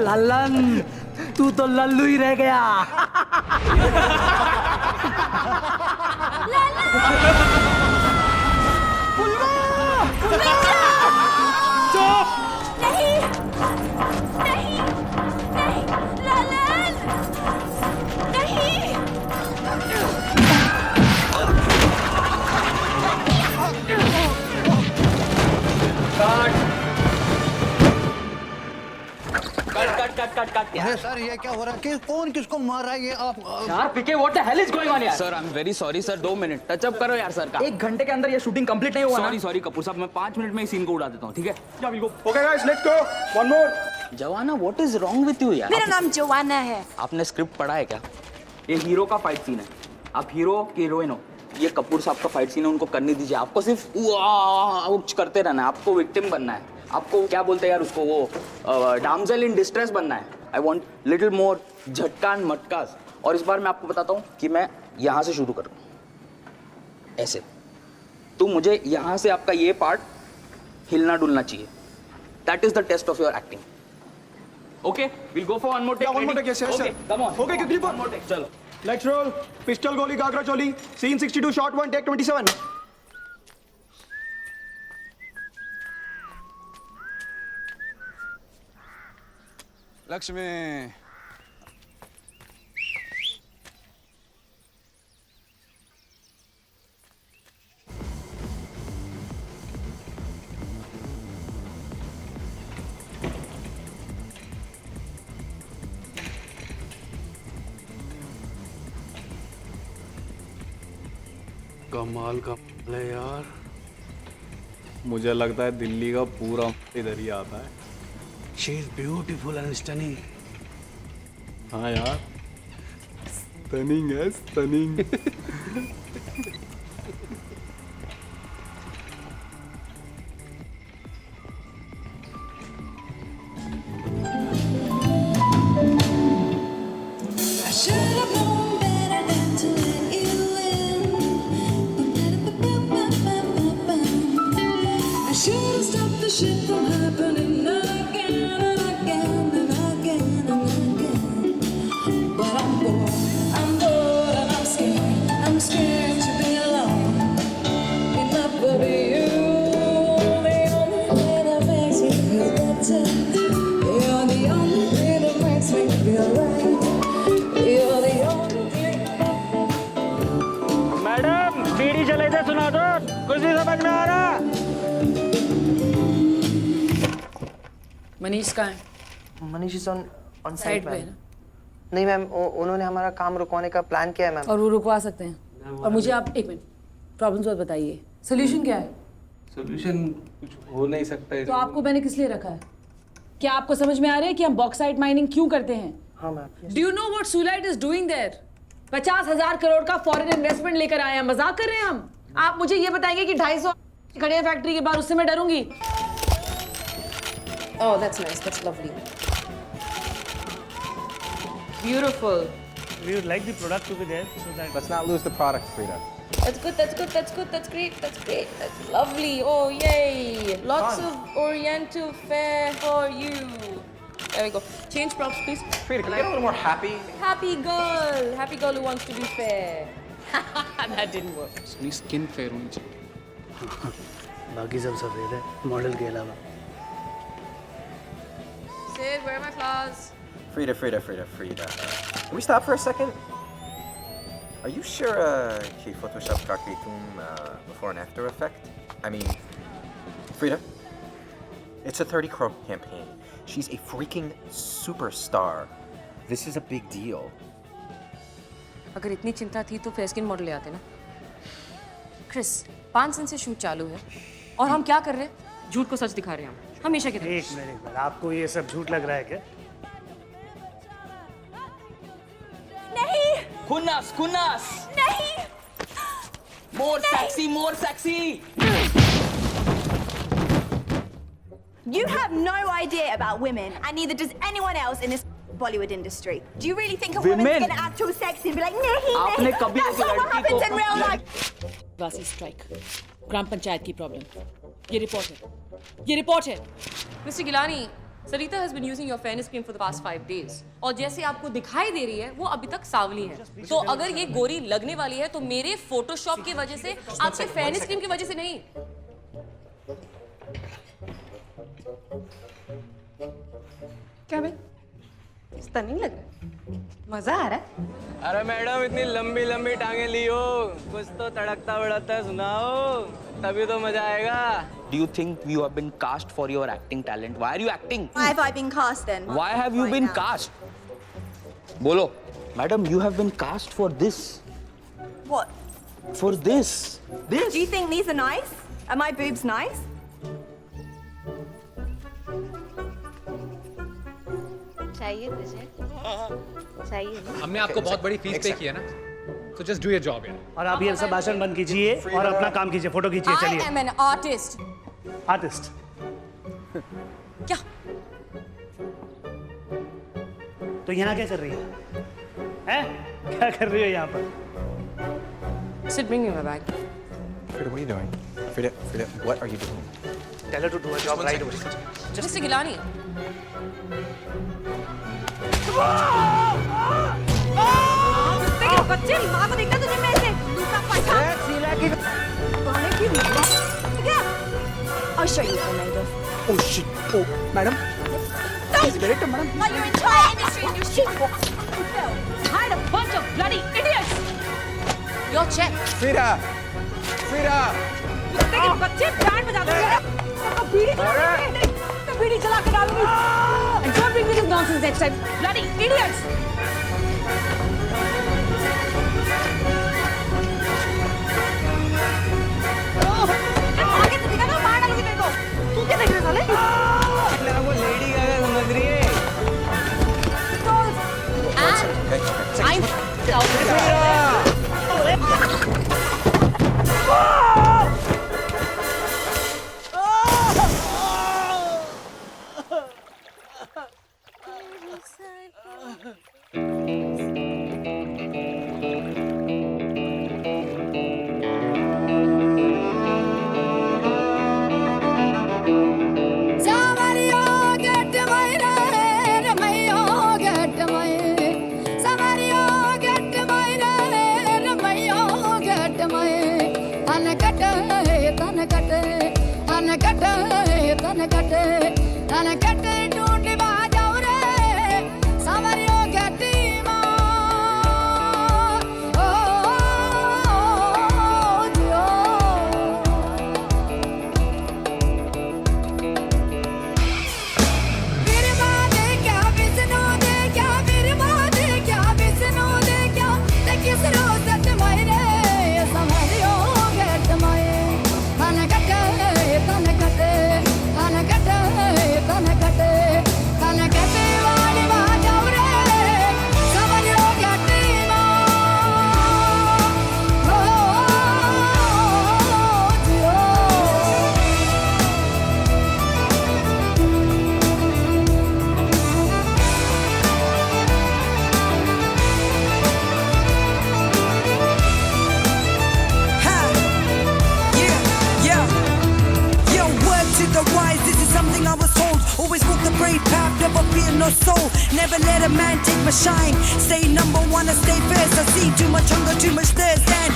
लल्लन, तू तो लल्लू ही रह गया। चुप! नहीं, नहीं, नहीं, ललन, नहीं। कट। अरे सर ये क्या हो रहा है? कौन किसको मार रहा है? ये आप यार PK, what the hell is going on यार? Sir I am very sorry sir, 2 minute touch up करो यार सर का। 1 घंटे के अंदर ये शूटिंग कंप्लीट नहीं हुआ ना? सॉरी कपूर साहब, मैं 5 मिनट में इस सीन को उड़ा देता हूँ, ठीक है? Okay guys, let's go. One more. जवाना, what is wrong with you यार? मेरा नाम जोवाना है। आपने स्क्रिप्ट पढ़ा है क्या? ये हीरो का फाइट सीन है, आप हीरो की हीरोइन हो। ये कपूर साहब का फाइट सीन है, उनको करने दीजिए। आपको सिर्फ कुछ करते रहना है, आपको विक्टिम बनना है। आपको क्या बोलते हैं यार उसको, वो डैमसेल इन डिस्ट्रेस बनना है। आई वॉन्ट लिटिल मोर झटका एंड मटकास। और इस बार मैं आपको बताता हूँ कि मैं यहाँ से शुरू करूँ, ऐसे। तो मुझे यहाँ से आपका ये पार्ट हिलना डुलना चाहिए। That is the test of your acting. Okay, will go for one more take. One more take, yes sir. Come on. Okay, quickly one more take, चलो। Let's roll. पिस्टल गोली गागरा चोली, सीन 62, शॉट 1, टेक 27। लक्ष्मी। कमाल का है यार। मुझे लगता है दिल्ली का पूरा इधर ही आता है। She is beautiful and stunning. हाँ यार, स्टनिंग है, स्टनिंग। मैडम, बीड़ी जले थे, सुना दो, कुछ नहीं समझ में आ रहा। मनीष कहाँ है? मनीष इज ऑन साइड पे। नहीं मैम, उन्होंने हमारा काम रुकवाने का प्लान किया है मैम। और वो रुकवा सकते हैं। और मुझे आप 1 मिनट प्रॉब्लम्स और बताइए, सोल्यूशन क्या है? सोल्यूशन कुछ हो नहीं सकता है। तो आपको मैंने किस लिए रखा है? क्या आपको समझ में आ रहा है कि हम बॉक्साइट माइनिंग क्यों करते हैं? हाँ ma'am. Do you know what सुलाइट इज डूइंग देयर? 50,000 करोड़ का फॉरेन इन्वेस्टमेंट लेकर आए हैं। मजाक कर रहे हैं हम? आप मुझे ये बताएंगे कि 250 खड़े हैं फैक्ट्री के बाहर, उससे मैं डरूंगी? Oh that's nice, that's lovely, beautiful. We would like the product to be there so that Let's not lose the product, Frida. That's good, that's good, that's good, that's great, that's great, that's lovely. Oh, yay. Lots of Oriental fare for you. There we go. Change props, please. Frida, can we get a little more happy? Happy girl who wants to be fair. That didn't work. अपनी skin fair होनी चाहिए। बाकी सब सफेद है, model के अलावा। Sid, where are my claws? Frida. Can we stop for a second? Are you sure कि Photoshop का कोई तुम before and after effect? I mean, Frida, it's a 30 crore campaign. She's a freaking superstar. This is a big deal. अगर इतनी चिंता थी तो fair skin model ले आते ना। क्रिस, 5 दिन से शूट चालू है और हम क्या कर रहे हैं? झूठ को सच दिखा रहे हैं हम, हमेशा की तरह। एक मिनट, आपको ये सब झूठ लग रहा है क्या? नहीं खुन्नस नहीं more sexy You have no idea about women, and neither does anyone else in this Bollywood industry. Do you really think a woman's Women? gonna act all sexy and be like, nahi, आपने nahi? कभी That's एक not what लड़की happens को- in real life. वासी strike, ग्राम पंचायत की problem. ये report है। Mister Gilani, Sarita has been using your fairness cream for the past 5 days. और जैसे आपको दिखाई दे रही है, वो अभी तक सांवली है। तो अगर ये गोरी लगने वाली है, तो मेरे फोटोशॉप की वजह से, आपके फेयरनेस क्रीम की वजह से नहीं। क्या भाई? स्टनिंग लग रहा है। मजा आ रहा है? अरे मैडम इतनी लंबी लंबी टांगे ली हो, कुछ तो तड़कता भड़कता सुनाओ, तभी तो मजा आएगा। Do you think you have been cast for your acting talent? Why are you acting? Why have I been cast then? Why have you been cast? बोलो, madam, you have been cast for this. What? For this. This. Do you think these are nice? Are my boobs nice? चाहिए तुझे? चाहिए ना? हमने आपको बहुत बड़ी fees पे की है ना, तो जस्ट डू योर जॉब यार। और आप ये सब भाषण बंद कीजिए और अपना काम कीजिए, फोटो खींचिए, I चलिए। am an artist. आर्टिस्ट। क्या? तो यहाँ क्या कर रही है? हैं? क्या कर रही हो यहाँ पर? Sid, bring me my bag. Frida, what are you doing? Frida, what are you doing? Tell her to do her job right away. Mr. Gilani. बच्चे, माँ को देखना तुझे मेरे से। दूसरा पैसा। पाने की क्या? I'll show you what they're made of. Oh shit. Oh, madam. Is it director, madam? Like your entire industry is your shit. Hired a bunch of bloody idiots. Your check. Frida. लेकिन बच्चे band बजा दो। तो बीड़ी चला के डालूंगी। And don't bring me this nonsense next time. Bloody idiots. आगे से दिखा ना, मार डालूंगी तेरे को। तू क्या देख रहा है साले? वो लेडी गागा समझ रही है। Never let a man take my shine. Stay number one and stay first. I see too much hunger, too much thirst. And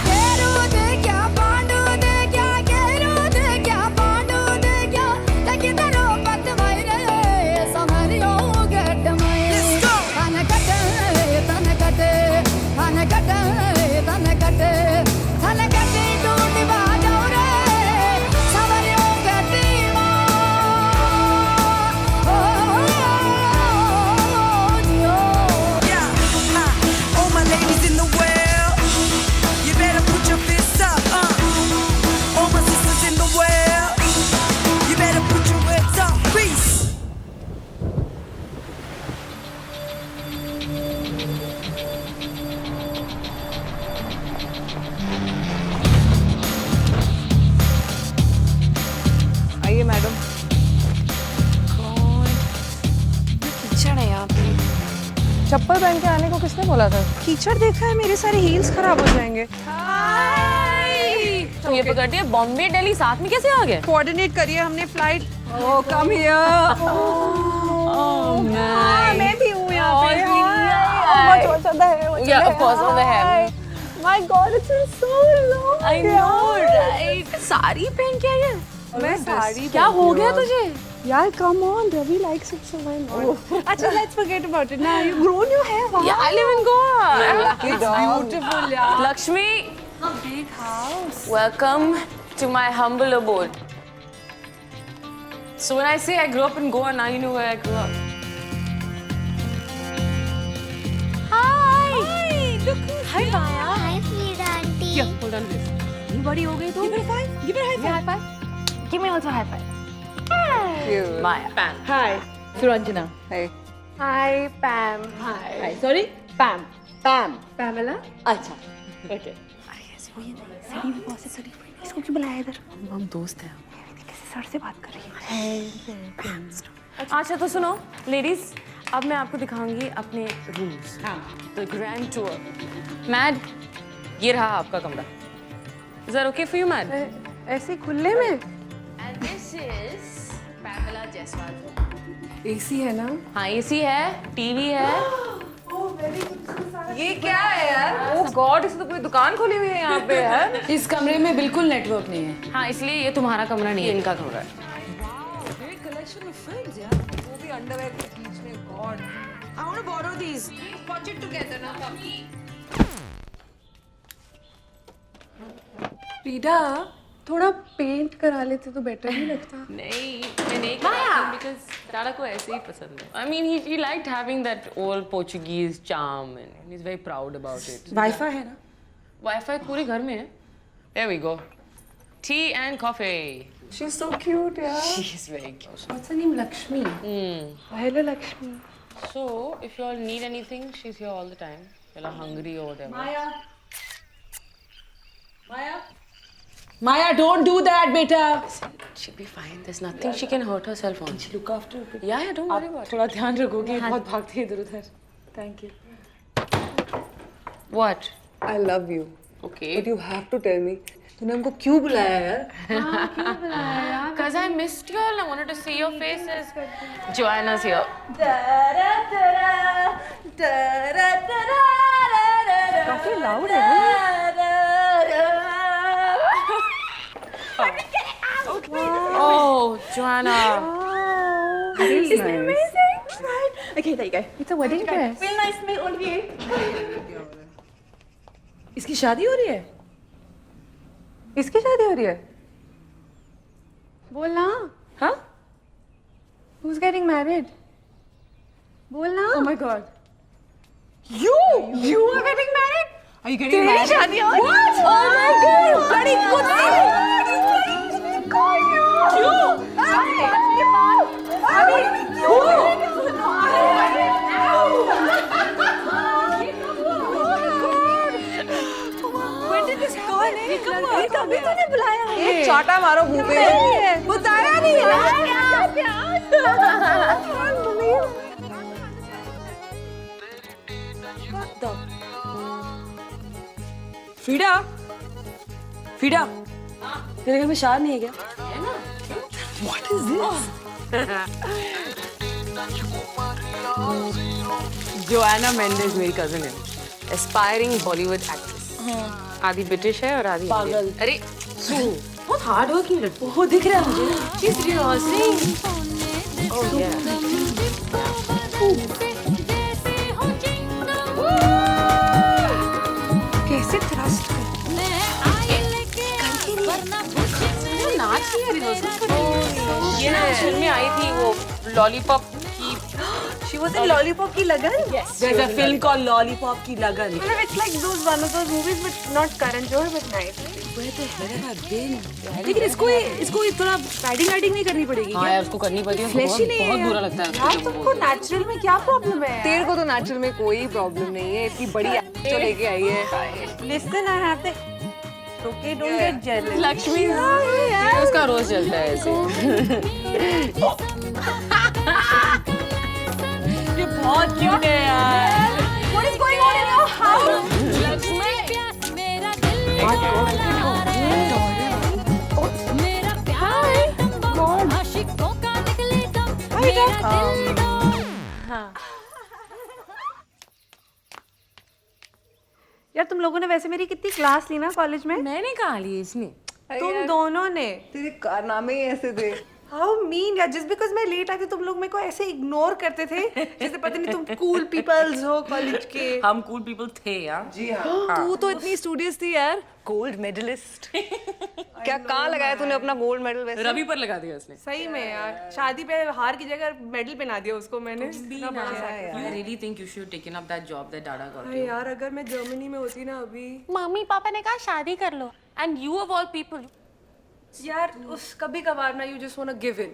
let's go. कीचड़ है यहाँ पे। चप्पल पहन के आने को किसने बोला था? कीचड़ देखा है, मेरे सारे हील्स खराब हो जाएंगे। तो ये पकड़ती है, बॉम्बे दिल्ली साथ में कैसे आ गए? कोऑर्डिनेट करिए हमने फ्लाइट। Oh come here. मैं भी हूँ यहाँ पे। Yeah, of course, over here. My God, it's been so long. I know, right? Sari पहन के आई है। मैं साड़ी क्या हो गया तुझे? यार come on, Ravi likes it so much. अच्छा, let's forget about it now. You've grown your hair. Wow. Yeah, I live in Goa. It's beautiful, yeah. Lakshmi, A big house. welcome to my humble abode. So when I say I grew up in Goa, now you know where I grew up. Hi. Look who's Hi, here. Maya. Hi, Frida auntie. Here, hold on to this. You body हो गई तो? Give her a five. Give her a high Give me a five. high five. Give me also a high five. Cute. Maya. Pam. Hi. Suranjana. Hey. Hi, Pam. Hi. Sorry? Pam. Pam. Pamela. अच्छा. Okay. इसको क्यों बुलाया इधर? हम दोस्त हैं. किसी sir से बात कर रही है। अच्छा तो सुनो, लेडीज, अब मैं आपको दिखाऊंगी अपने रूम्स. हाँ. The grand tour. मैड, ये रहा आपका कमरा. Is that okay for you, mad? ऐसे खुले में? And this is Pamela Jaiswal's room. AC है ना? हाँ, AC है, टीवी है. ये क्या है यार? Oh God, इसने तो पूरी दुकान खोली हुई है यहाँ पे यार। इस कमरे में बिल्कुल नेटवर्क नहीं है. हाँ, इसलिए ये तुम्हारा कमरा नहीं है, इनका कमरा है. Great collection of films यार। वो भी underwear के बीच में, God. I want to borrow these. Watch it together now, puppy. Frida, थोड़ा पेंट करा लेते तो बेटर नहीं लगता? नहीं, मैं नहीं कराती because दादा को ऐसे ही पसंद है. I mean, he liked having that old Portuguese charm and he's very proud about it. Wi-Fi है ना? Wi-Fi पूरे घर में है. There we go. Tea and coffee. She's so cute यार। She's very cute. What's her name? Lakshmi. Hello Lakshmi. So, if you all need anything, she's here all the time. You're all hungry or whatever. Maya. Maya. Maya, don't do that, beta. She'll be fine. There's nothing she can hurt herself on. Look after her. Yeah, don't worry about it. थोड़ा ध्यान रखोगे, बहुत भागती है इधर-उधर. Thank you. What? I love you. Okay. But you have to tell me. तूने हमको क्यों बुलाया यार? Because I missed you all. I wanted to see your faces. Joanna's here. काफी loud है ना? Oh, Joanna. Isn't it amazing? Right. Okay, there you go. It's a wedding dress. Feel nice to meet all of you. इसकी शादी हो रही है? इसकी शादी हो रही है? बोल ना। हाँ? Who's getting married? बोल ना। Oh my God. You are getting married? Are you getting married? तेरी शादी हो रही है? What? Oh my God! बड़ी कुत्ती। चाटा मारो मुंह पे। बताया नहीं फ्रीडा, फ्रीडा, तेरे घर में शाद नहीं है क्या? What is this? Joanna Mendes मेरी cousin है. Aspiring Bollywood actress. आधी ब्रिटिश है और आधी पागल. अरे बहुत हार्ड वर्किंग लड़की. वो दिख रहा है मुझे. she's rehearsing. Oh yeah. कैसे थ्रस्ट नाच रही है रिहर्सल कर रही है. ये ना फिल्म में आई थी वो लॉलीपॉप की. She was in Lollipop की लगन? Yes. There's a film called Lollipop की लगन. It's like one of those movies, but not Karan Johar, but nice. लेकिन इसको थोड़ा पैडिंग नहीं करनी पड़ेगी. हाँ यार उसको करनी पड़ती है. Flesh ही नहीं है बहुत यार. बुरा लगता है. यार तुमको नेचुरल में क्या प्रॉब्लम है? तेरे को तो नेचुरल में कोई प्रॉब्लम नहीं है. इतनी बड़ी एक्टर लेके आई है. Listen, I have to. Okay, don't get jealous. Lakshmi उसका रोज चलता है ऐसे. बहुत क्यूट है यार। What is going on in your house? यार तुम लोगों ने वैसे मेरी कितनी क्लास ली ना कॉलेज में? मैंने कहा ली इसने। तुम दोनों ने। तेरे कारनामे ही ऐसे थे। हाउ मीन यार, जस्ट बिकॉज मैं लेट आई थी तुम लोग मेरे को ऐसे इग्नोर करते थे जैसे पता नहीं तुम कूल पीपल्स हो कॉलेज के। हम कूल पीपल थे यार। जी हाँ। तू तो इतनी स्टूडियस थी यार, गोल्ड मेडलिस्ट। क्या कहाँ लगाया तूने अपना गोल्ड मेडल वैसे? रवि पर लगा दिया उसने। सही में यार, शादी पे हार की जगह मेडल पहना दिया उसको मैंने। You really think you should taken up that job that Dada got अरे you? यार अगर मैं जर्मनी में होती ना अभी। मम्मी पापा ने कहा शादी कर लो। And you of all people. यार उस कभी कभार ना you just wanna give in.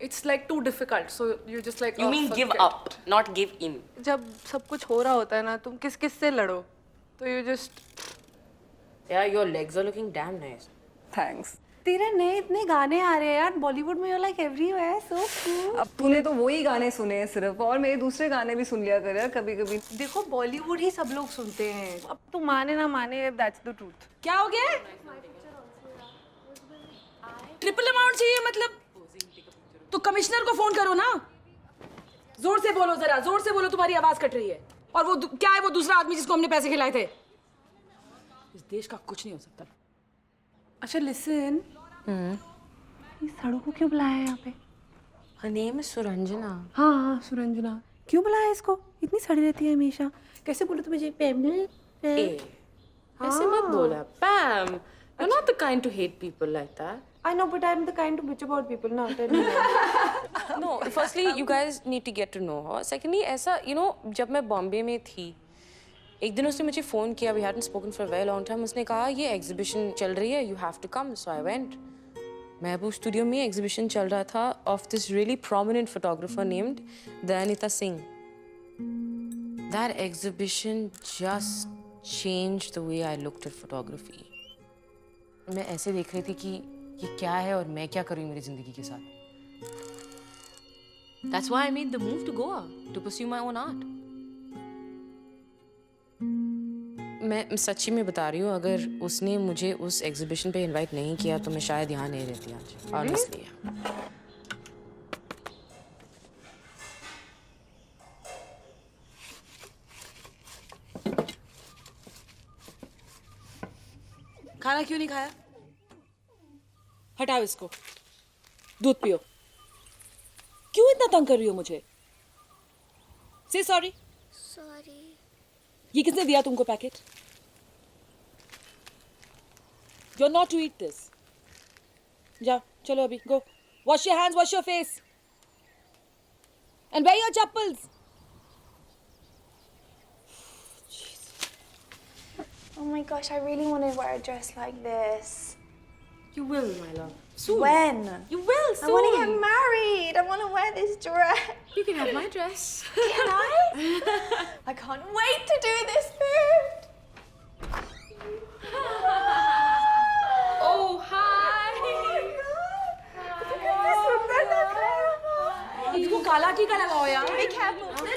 It's like too difficult, so you just like. You mean give up, not give in. जब सब कुछ हो रहा होता है ना, तुम किस किस से लड़ो, तो you just. Yeah, your legs are looking damn nice. Thanks. तेरे नए इतने गाने आ रहे हैं यार बॉलीवुड में, you're like everywhere, so cool. अब तूने तो वही गाने सुने हैं सिर्फ, और मेरे दूसरे गाने भी सुन लिया कर यार कभी कभी। देखो बॉलीवुड ही सब लोग सुनते हैं, अब तू माने ना माने, that's the truth. क्या हो गया? ट्रिपल अमाउंट चाहिए मतलब? तो कमिश्नर को फोन करो ना। जोर से बोलो, जरा जोर से बोलो, तुम्हारी आवाज कट रही है। और वो क्या है वो दूसरा आदमी जिसको हमने पैसे खिलाए थे? इस देश का कुछ नहीं हो सकता। अच्छा लिसन, इस सड़क को क्यों बुलाया है यहाँ पे? Her name is Suranjana. हाँ हाँ सुरंजना, क्यों बुलाया इसको? इतनी सड़ी रहती है हमेशा। कैसे बोलो तो मुझे पैमल? ऐसे मत बोला Pam. You're not the kind to hate people like that. I know, but I'm the kind to bitch about people. Now tell me. No, firstly, you guys need to get to know her. Secondly, ऐसा, you know, जब मैं बॉम्बे में थी, एक दिन उसने मुझे phone किया, we hadn't spoken for a very long time. उसने कहा ये एग्जीबिशन चल रही है, you have to come. So I went. Mehboob studio में एग्जीबिशन चल रहा था of this really prominent photographer named Dayanita Singh. That exhibition just changed the way I looked at photography. मैं ऐसे देख रही थी कि ये क्या है और मैं क्या करूँ मेरी जिंदगी के साथ। That's why I made the move to Goa to pursue my own art. मैं सच्ची में बता रही हूँ, अगर उसने मुझे उस एग्जीबिशन पे इनवाइट नहीं किया तो मैं शायद यहाँ नहीं रहती आज। Honestly. खाना क्यों नहीं खाया? हटाओ इसको, दूध पियो। क्यों इतना तंग कर रही हो मुझे? से सॉरी। सॉरी। ये किसने दिया तुमको packet? You're not to eat this. जाओ, चलो अभी, go. Wash your hands, wash your face. And wear your chappals. Oh my gosh, I really want to wear a dress like this. You will, my love. Soon. When? You will soon. I want to get married. I want to wear this dress. You can have my dress. Can I? I can't wait to do this food. Oh, hi. इसको काला टीका लगाओ यार। Be careful. Should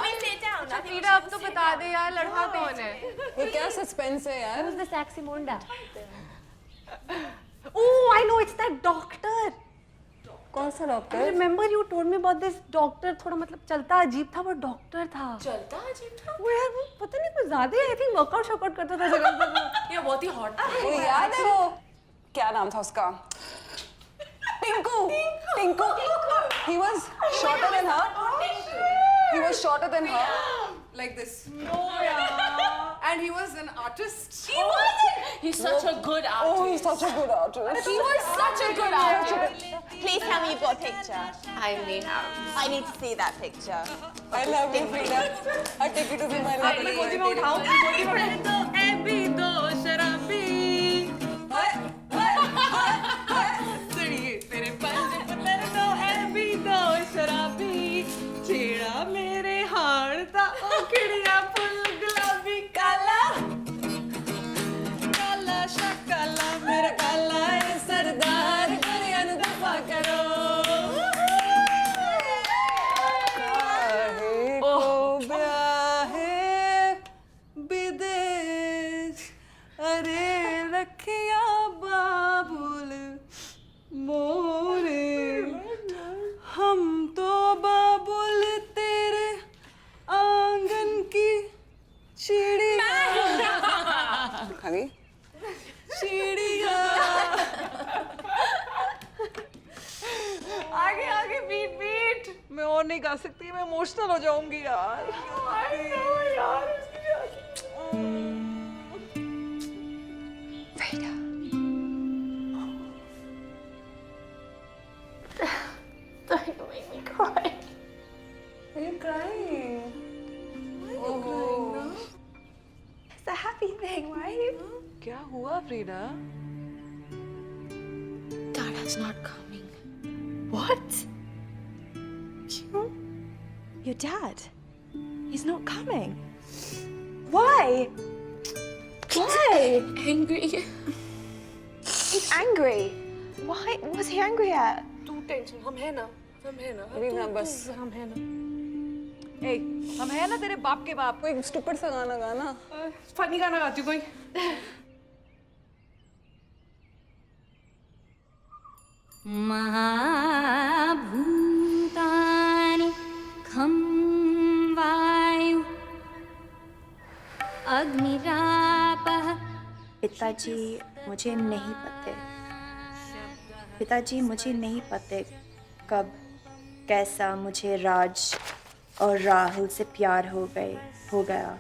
we sit down? Frida अब तो बता दे यार, लड़का कौन है? ये क्या सस्पेंस है यार? Who's the sexy Monda? Oh, I know, it's that doctor. कौन सा doctor? Remember you told me about this doctor, थोड़ा मतलब चलता अजीब था, वो डॉक्टर था। चलता अजीब था? वो यार वो पता नहीं कुछ ज़्यादा ही I think वर्कआउट शॉकआउट करता था जगह पर। ये बहुत ही हॉट था। वो याद है वो? क्या नाम था उसका? Tinku. Tinku. He was shorter than her. He was shorter than her. Like this. No यार। And he was an artist. He wasn't. He's such a good artist. Oh, he's such a good artist. He was such a good artist. Please tell me you've got a picture. I may have. I need to see that picture. I love you, Frida. I take you to see my love. मैं गोदी में उठाऊं? गोदी में उठाऊं? तो AB दो शराबी। सुनिए तेरे पंज पत्थर तो एबी दो शराबी। छेड़ा मेरे हार दा ओखड़िया फुल गुलाबी काला। काला शकाला मेरा काला है सरदार, गरिया नु दफा करो। मैं इमोशनल हो जाऊंगी यार। Don't make me cry. Are you crying? Why are you crying now? It's a happy thing, right? क्या हुआ Frida? Dad is not coming. What? Your dad? He's not coming. Why? Why? Angry. He's angry. Why? What's he angry at? तू tension हम है ना रीना बस हम है ना। ए हम है ना तेरे बाप के बाप। कोई स्टूपिड सा गाना गाना। फनी गाना गाती हूँ कोई। महाभूतानि खं वायु अग्निरापः। पिताजी मुझे नहीं पते। पिताजी मुझे नहीं पते कब कैसा मुझे राज और राहुल से प्यार हो गया।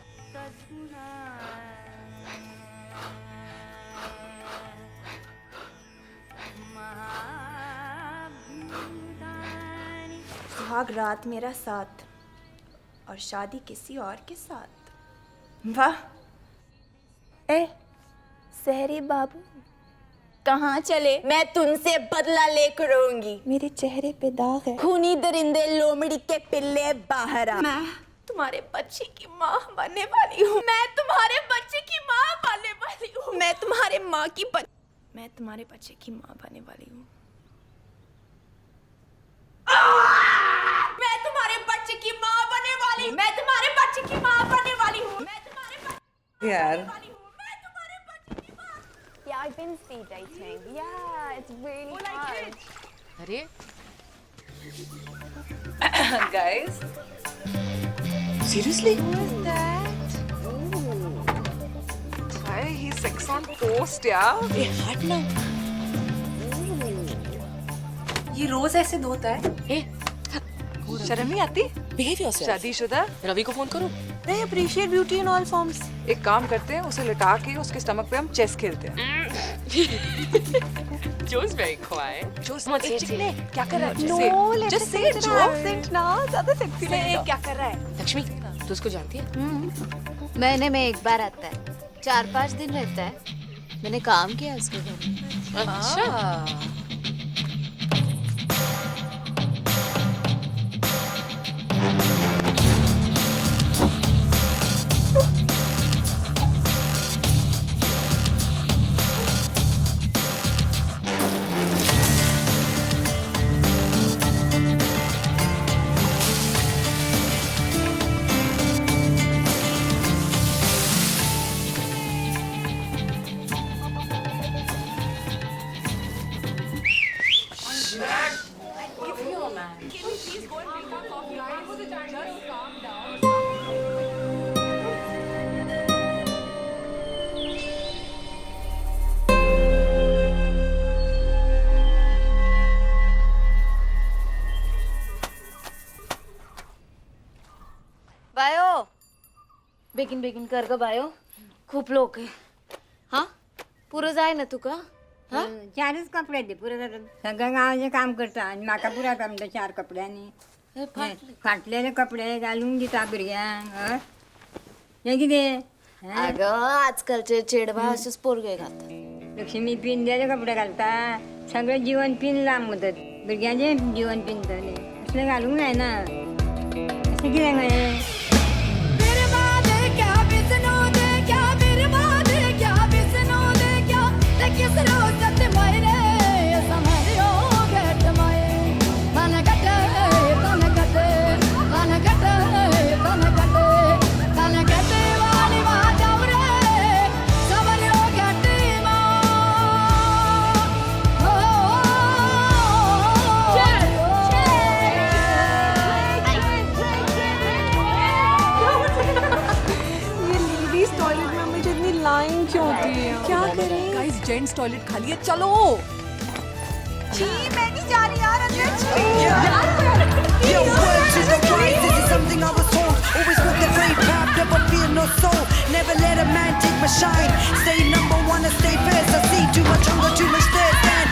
सुहाग रात मेरा साथ और शादी किसी और के साथ। वाह। ए सहरी बाबू कहाँ चले? मैं तुमसे बदला लेकर आऊंगी। मेरे चेहरे पे दाग है। खूनी दरिंदे लोमड़ी के पिल्ले बाहर आ। मैं तुम्हारे बच्चे की माँ बनने वाली हूँ। मैं तुम्हारे बच्चे की माँ बनने वाली हूँ। मैं तुम्हारे मैं तुम्हारे बच्चे की माँ बनने वाली हूँ। मैं तुम्हारे बच्चे की माँ बनने वाली हूँ। मैं तुम्हारे बच्चे की माँ बनने वाली हूँ। मैं तुम्हारे यार Yeah, I've been speed dating. Yeah, it's really hard. अरे guys. Seriously? Who is that? Why he's sex on post यार? ए हट ना। ये रोज ऐसे धोता है? ए शर्म नहीं आती? Behave yourself. शादीशुदा? रवि को फोन करो। They appreciate beauty in all forms. एक काम करते हैं उसे लिटा के उसके स्टमक पे हम चेस खेलते हैं। Joe's very quiet. जोस एक चिकने क्या कर रहा है? No, let's just say it, an Joe. accent now. ज़्यादा sexy लगेगा। क्या कर रहा है? लक्ष्मी तू उसको जानती है? महीने में एक बार आता है, 4-5 दिन रहता है। मैंने काम किया उसके घर। अच्छा बायो बेगिन बेगिन कर ग बायो खूप लोक आहे हा पुरं जाय ना तुका हा 4च कपडे दे पुरं जातात सगळं गावाचे काम करता आणि म्हाका पुरा काम 4 कपड्यांनी फाटलेले कपडे घालून दिता भुरग्यांक हे कितें अगं आजकालचे चेडवा असेच पोरगे घालतात लक्ष्मी पिंद्याचे कपडे घालता सगळे जीवन पिन लांब मुदत भुरग्यांचे जीवन पिनतले असले घालूंक जायना अशें कितें काय क्या करें? गाइस जेंट्स टॉयलेट खाली है चलो। छी मैं नहीं जा रही यार अंदर Yo, word to the right, this is something I was told. Always walk the great path, never fear no soul. Never let a man take my shine. Stay number one and stay fast. I see too much hunger, too much thirst. And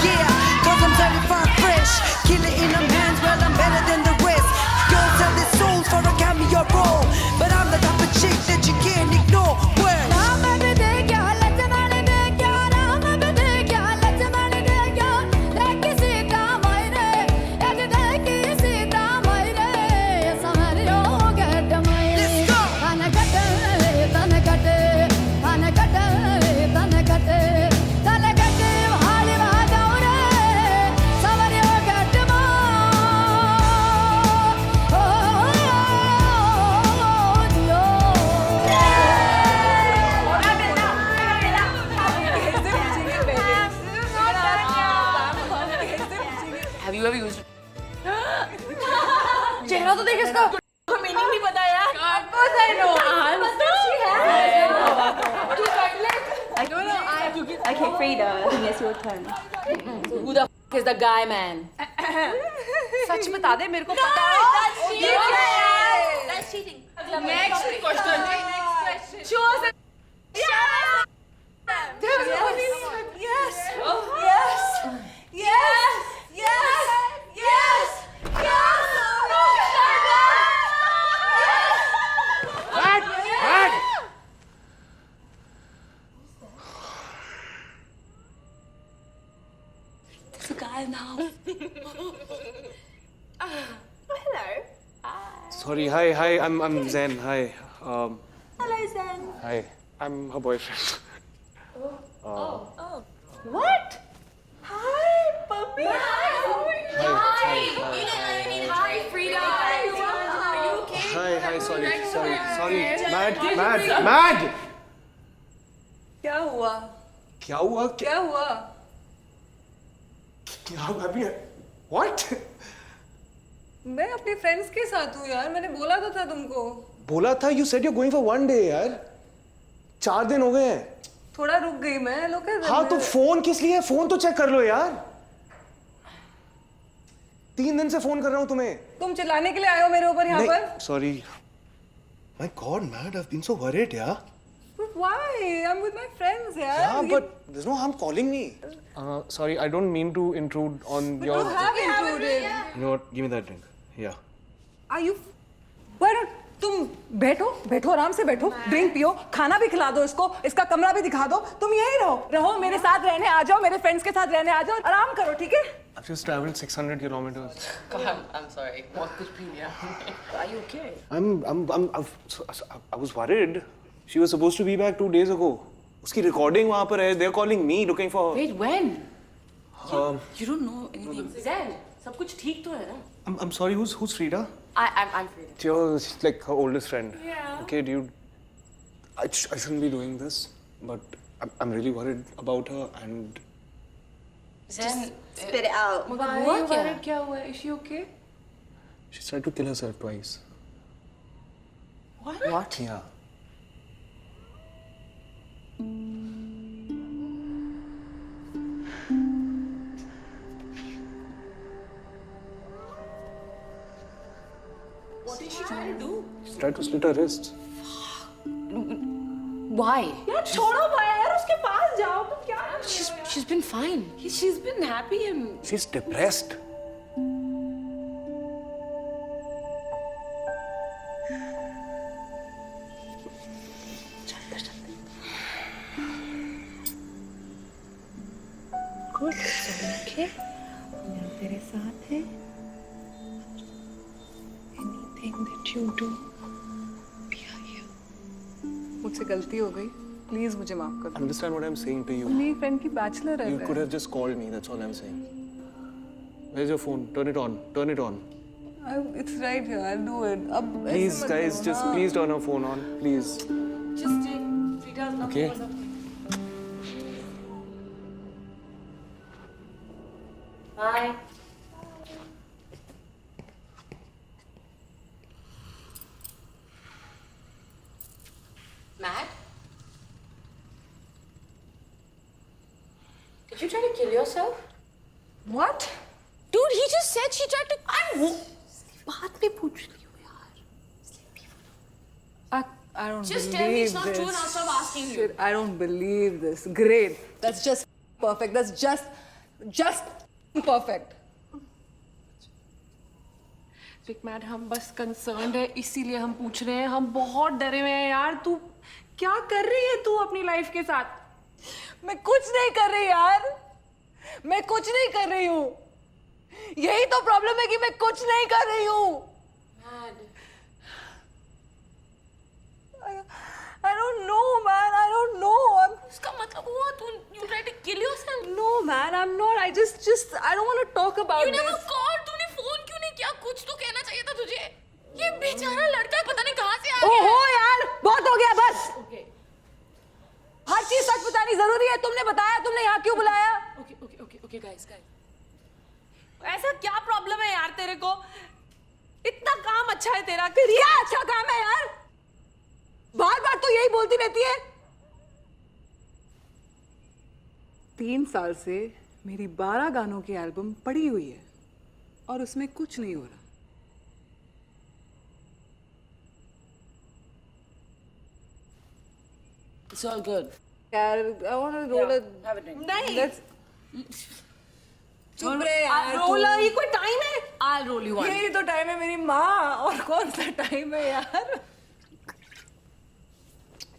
yeah, cause I'm certified fresh. Kill it in them hands, well I'm better than the rest. Girls sell their souls for a cameo role. But I'm the type of chick that you can't ignore. Word. Have you ever used it? चेहरा तो देख इसका meaning नहीं पता यार of course I know she has Okay, Frida, I think it's your turn. who the f is the guy man सच बता दे मेरे को पता है that's cheating next question choose Yes. Yes. Yes. Yes. Yes. Yes. Mad! Mad! there's a guy now Hello. Sorry, hi, I'm Zen, hi. Hello, Zen. Hi, I'm her boyfriend. What? Hi, puppy. Hi. hi Frida are you okay Hi, sorry. Mad! क्या हुआ क्या हुआ? क्या हुआ अभी What? मैं अपने friends के साथ हूँ यार मैंने बोला तो था तुमको बोला था, you said you're going for 1 day यार. 4 दिन हो गए हैं. थोड़ा रुक गई मैं लोग हाँ तो फोन किस लिए? फोन तो चेक कर लो यार. 3 दिन से फोन कर रहा हूँ तुम्हें. तुम चिल्लाने के लिए आए हो मेरे ऊपर यहाँ पर Sorry. My God, Matt, I've been so worried, yeah. But why? I'm with my friends, यार. Yeah, but there's no harm calling me. Sorry, I don't mean to intrude on your. You have intruded. You know what? Give me that drink. Yeah. Are you? Why don't तुम बैठो आराम से बैठो drink पियो खाना भी खिला दो इसको इसका कमरा भी दिखा दो तुम यहीं रहो मेरे साथ रहने आ जाओ मेरे फ्रेंड्स के साथ रहने आ जाओ आराम करो ठीक है I've just traveled 600 kilometers. I'm sorry बहुत कुछ भी नहीं are you okay I was worried. She was supposed to be back 2 days ago. उसकी recording वहाँ पर है. They're calling me looking for. wait when you don't know anything Zen सब कुछ ठीक तो है ना I'm sorry. Who's Frida? I'm Frida. She's like her oldest friend. Yeah. Okay, dude. I shouldn't be doing this, but I'm really worried about her and. Zen, spit it out. हुआ क्या? Is she okay? She tried to kill herself twice. What? Yeah. What did she try to do? She tried to slit her wrists. Why? यार छोड़ो भाई यार उसके पास जाओ तुम क्या She's been fine. She's been happy and She's depressed. Good. Okay. मैं तेरे साथ है. Anything that you do, we are here. मुझसे गलती हो गई प्लीज मुझे माफ कर दो Understand what I'm saying to you? मेरी फ्रेंड की बैचलर है You could have just called me. That's all I'm saying. Where's your phone? Turn it on. Turn it on. It's right here. I'll do it. अब Please, guys, just please turn her phone on. Please. Just take Frida's number. Okay. Bye. Matt? Did you try to kill yourself? What? said she tried to. बात पे पूछ रही हूँ यार. I don't Just believe tell me it's not this. true and I'll stop asking you. Shit, I don't believe this. Great. That's just perfect. That's just perfect. विक मैड, हम बस कंसर्न्ड है इसीलिए हम पूछ रहे हैं. हम बहुत डरे हुए हैं यार. तू क्या कर रही है तू अपनी लाइफ के साथ? मैं कुछ नहीं कर रही यार. मैं कुछ नहीं कर रही हूँ. यही तो प्रॉब्लम है कि मैं कुछ नहीं कर रही हूँ. I don't know, man. I don't know. उसका मतलब हुआ तू you tried to kill yourself? No, man. I'm not. I just I don't want to talk about You never this. called. तूने फोन क्यों नहीं किया? कुछ तो कहना चाहिए था तुझे. ये बेचारा लड़का पता नहीं कहाँ से आ गया. ओहो यार, बहुत हो गया बस. हर चीज सच बतानी जरूरी है. तुमने बताया, तुमने यहाँ क्यों बुलाया? Okay guys. ऐसा क्या प्रॉब्लम है यार तेरे को? इतना काम अच्छा है तेरा. क्या अच्छा काम है यार? बार बार तो यही बोलती रहती है. 3 साल से मेरी 12 गानों की एल्बम पड़ी हुई है और उसमें कुछ नहीं हो रहा. It's all good. यार, I want to roll a. Have a drink. नहीं. चुप रहे यार. रोला ये कोई टाइम है? I'll roll you one. यही तो टाइम है मेरी माँ. और कौन सा टाइम है यार?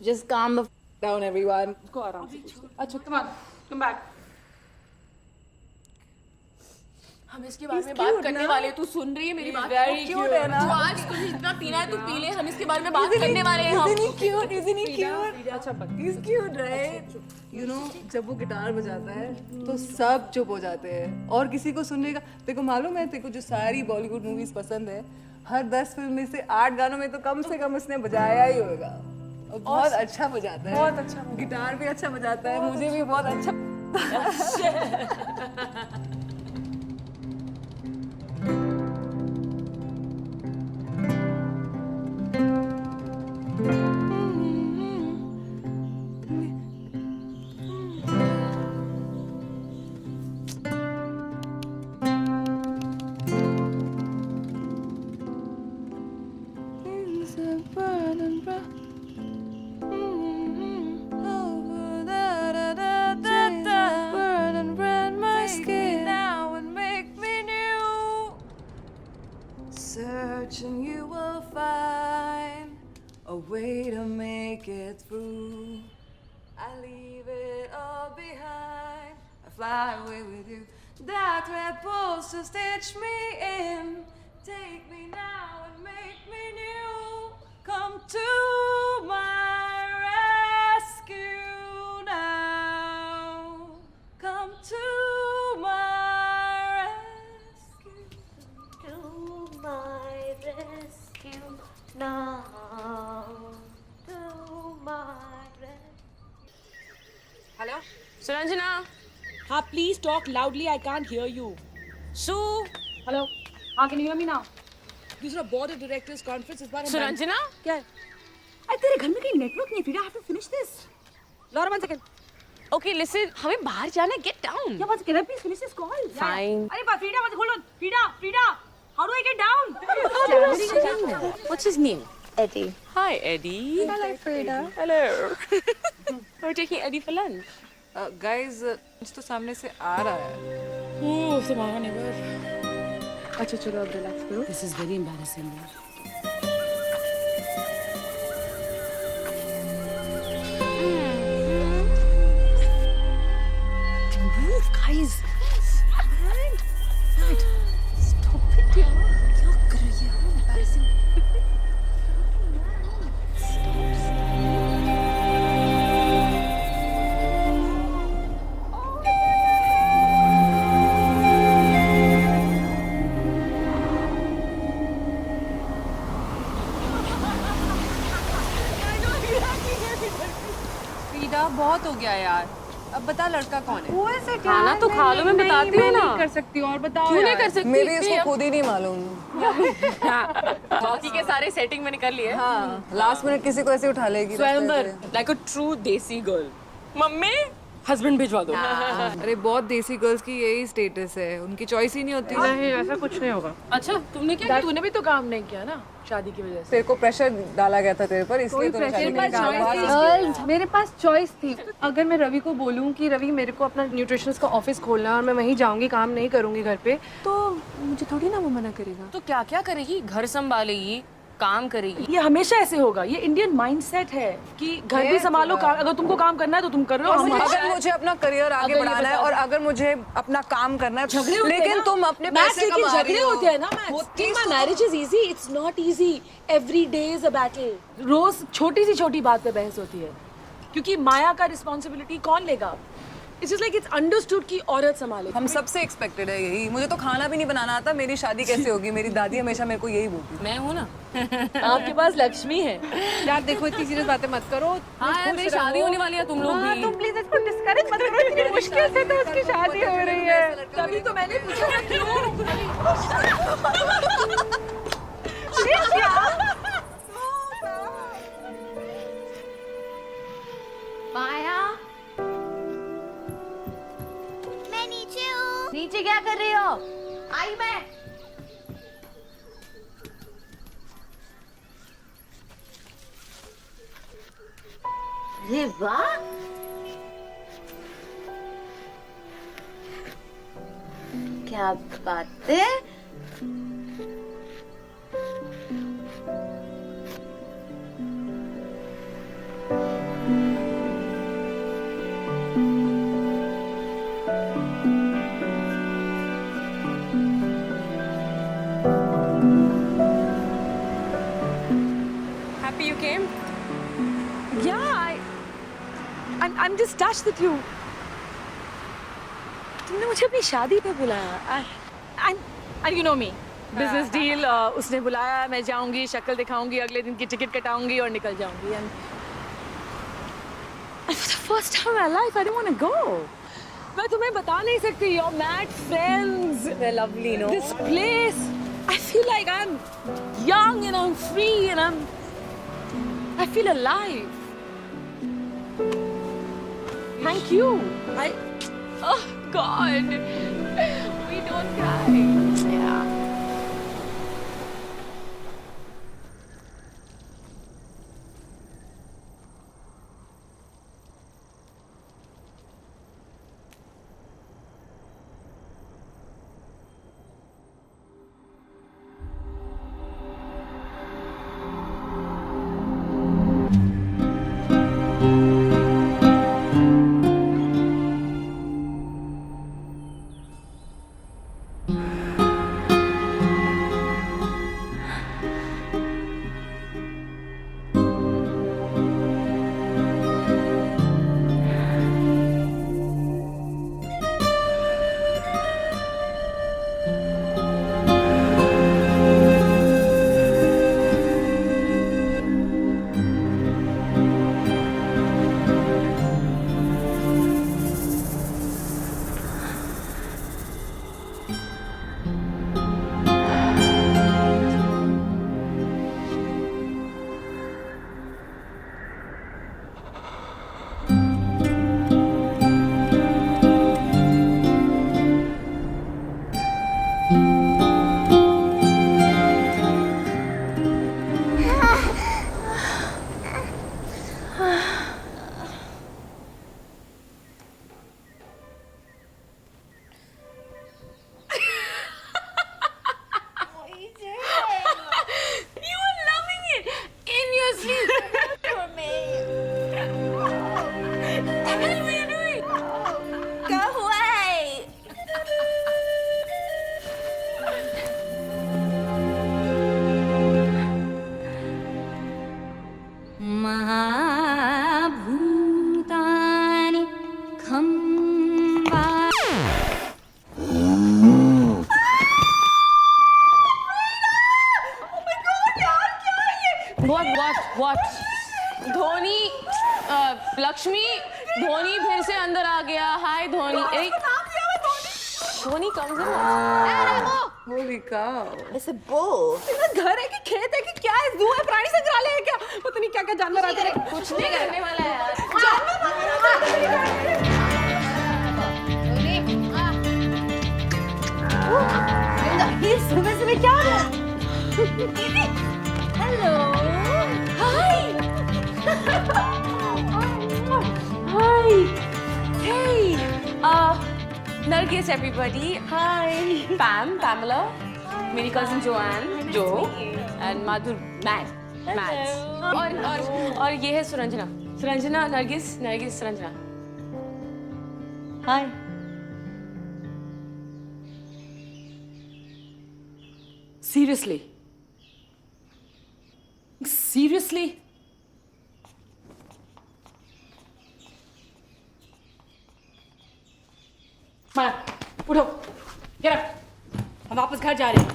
Just calm the down, everyone. को आराम से. अच्छा, come back. हम इसके बारे में बात करने वाले हैं. तू सुन रही है मेरी बात? Very cute है ना? तू आज तुझे जितना पीना है तू पी ले. हम इसके बारे में बात करने वाले हैं. Isn't he cute? Isn't he cute? अच्छा, he's cute, right? You know, जब वो गिटार बजाता है तो सब चुप हो जाते हैं और किसी को सुनने का. तेरे को मालूम है, तेरे को जो सारी बॉलीवुड मूवीज पसंद है, हर 10 फिल्म में से 8 गानों में तो कम से कम उसने बजाया ही होगा. और बहुत अच्छा बजाता है. बहुत अच्छा. गिटार भी अच्छा बजाता है. मुझे भी बहुत अच्छा. And you will find a way to make it through. I leave it all behind. I fly away with you. Dark red bulls to stitch me in. Take me now and make me new. Come to my rescue now. Come to my rescue. To my rescue now. To my rescue. Hello? Suranjana. हाँ, please talk loudly. I can't hear you. Sue. Hello? हाँ, can you hear me now? दूसरा board of directors conference इस बार. सुरंजना. क्या है? अरे तेरे घर में कहीं नेटवर्क नहीं है. Frida, I have to finish this. Laura, 1 second. Okay, listen. हमें बाहर जाना है. Get down. Yeah, but can I please finish this call? Fine. अरे but Frida, hold on. Frida. How do I get down? What's his name? Eddie. Hi, Eddie. Hello, Frida. Hello. We're taking Eddie for lunch. Guys, तो सामने से आ रहा है. Oh, tomorrow never. अच्छा चलो अब relax करो. This is very embarrassing. Move, guys. Right. Stop it, yaar. क्या कर रही है? Embarrassing. फ्रीडा, बहुत हो गया यार. अब बता लड़का कौन है? खाना तो खा लो. मैं बताती हूँ ना. नहीं कर सकती हूँ. और बताओ क्यों नहीं यार. कर सकती? मेरे इसको खुद ही नहीं मालूम. बाकी के सारे सेटिंग मैंने कर लिए. हाँ, लास्ट मिनट किसी को ऐसे उठा लेगी. स्वयंवर, like a true देसी गर्ल. मम्मी हस्बैंड भिजवा दो। अरे बहुत देसी गर्ल्स की यही स्टेटस है, उनकी चॉइस ही नहीं होती। नहीं, ऐसा कुछ नहीं होगा। अच्छा तुमने क्या तूने भी तो काम नहीं किया ना शादी की वजह से। तेरे को प्रेशर डाला गया था तेरे पर, इसलिए तूने शादी नहीं की। मेरे पास चॉइस थी। अगर मैं रवि को बोलूं कि रवि मेरे को अपना न्यूट्रिशनिस्ट का ऑफिस खोलना है और मैं वहीं जाऊंगी, काम नहीं करूंगी घर पे, तो मुझे थोड़ी ना वो मना करेगा। तो क्या क्या करेगी? घर संभालेगी, काम करेगी। ये हमेशा ऐसे होगा, ये इंडियन माइंडसेट है कि घर भी संभालो, अगर तुमको काम करना है तो तुम कर लो। अगर मुझे अपना करियर आगे बढ़ाना है और अगर मुझे अपना काम करना है, लेकिन तुम अपने पैसे कमा रही झगड़े हो। होते हैं ना Max. Marriage is easy, it's not easy. Every day is a battle. रोज छोटी सी छोटी बात पे बहस होती है, क्योंकि माया का रिस्पॉन्सिबिलिटी कौन लेगा? It's just like it's understood कि औरत संभाले। हम सबसे एक्सपेक्टेड है यही। मुझे तो खाना भी नहीं बनाना आता, मेरी शादी कैसे होगी? मेरी दादी हमेशा मेरे को यही बोलती। मैं हूँ ना। आपके पास लक्ष्मी है। यार देखो, इतनी सीरियस बातें मत करो। हाँ मेरी शादी होने वाली है, तुम लोग भी। तुम प्लीज इसको डिस्करेज मत करो, इतनी मुश्किल से तो उसकी शादी हो रही है। तभी तो मैंने पूछा था क्यों। माया, मैं नीचे हूँ। नीचे क्या कर रही हो? आई मैं। अरे वाह, क्या बात है। Happy you came? I'm just touched with you. तुमने मुझे अपनी शादी पे बुलाया। And you know me, business deal, उसने बुलाया, मैं जाऊंगी, शक्ल दिखाऊंगी, अगले दिन की टिकट कटाऊंगी और निकल जाऊंगी। And for the first time in my life, I don't want to go. मैं तुम्हें बता नहीं सकती, you're mad friends. They're lovely, no? This place, I feel like I'm young and I'm free and I feel alive. Thank you. Oh God, we don't cry. Yeah. महाभूतानि खम्बा। What? Dhoni, Lakshmi, Dhoni फिर से अंदर आ गया। हाय धोनी। धोनी कम से Holy cow. It's a bull. घर है कि खेत है कि क्या है? जू है, प्राणी संग्रहालय है क्या? पता नहीं क्या क्या जानवर आते हैं। कुछ नहीं करने वाला है यार। जानवर हेलो हाय हाय Hey, Nargis, everybody. Hi. Pam, Pamela. मेरी cousin Joanne, Joe, and Madhur, Mads. और ये है Suranjana. Suranjana, Nargis, Suranjana. Hi. Seriously? Seriously? माया, उठो, get up. हम वापस घर जा रहे हैं.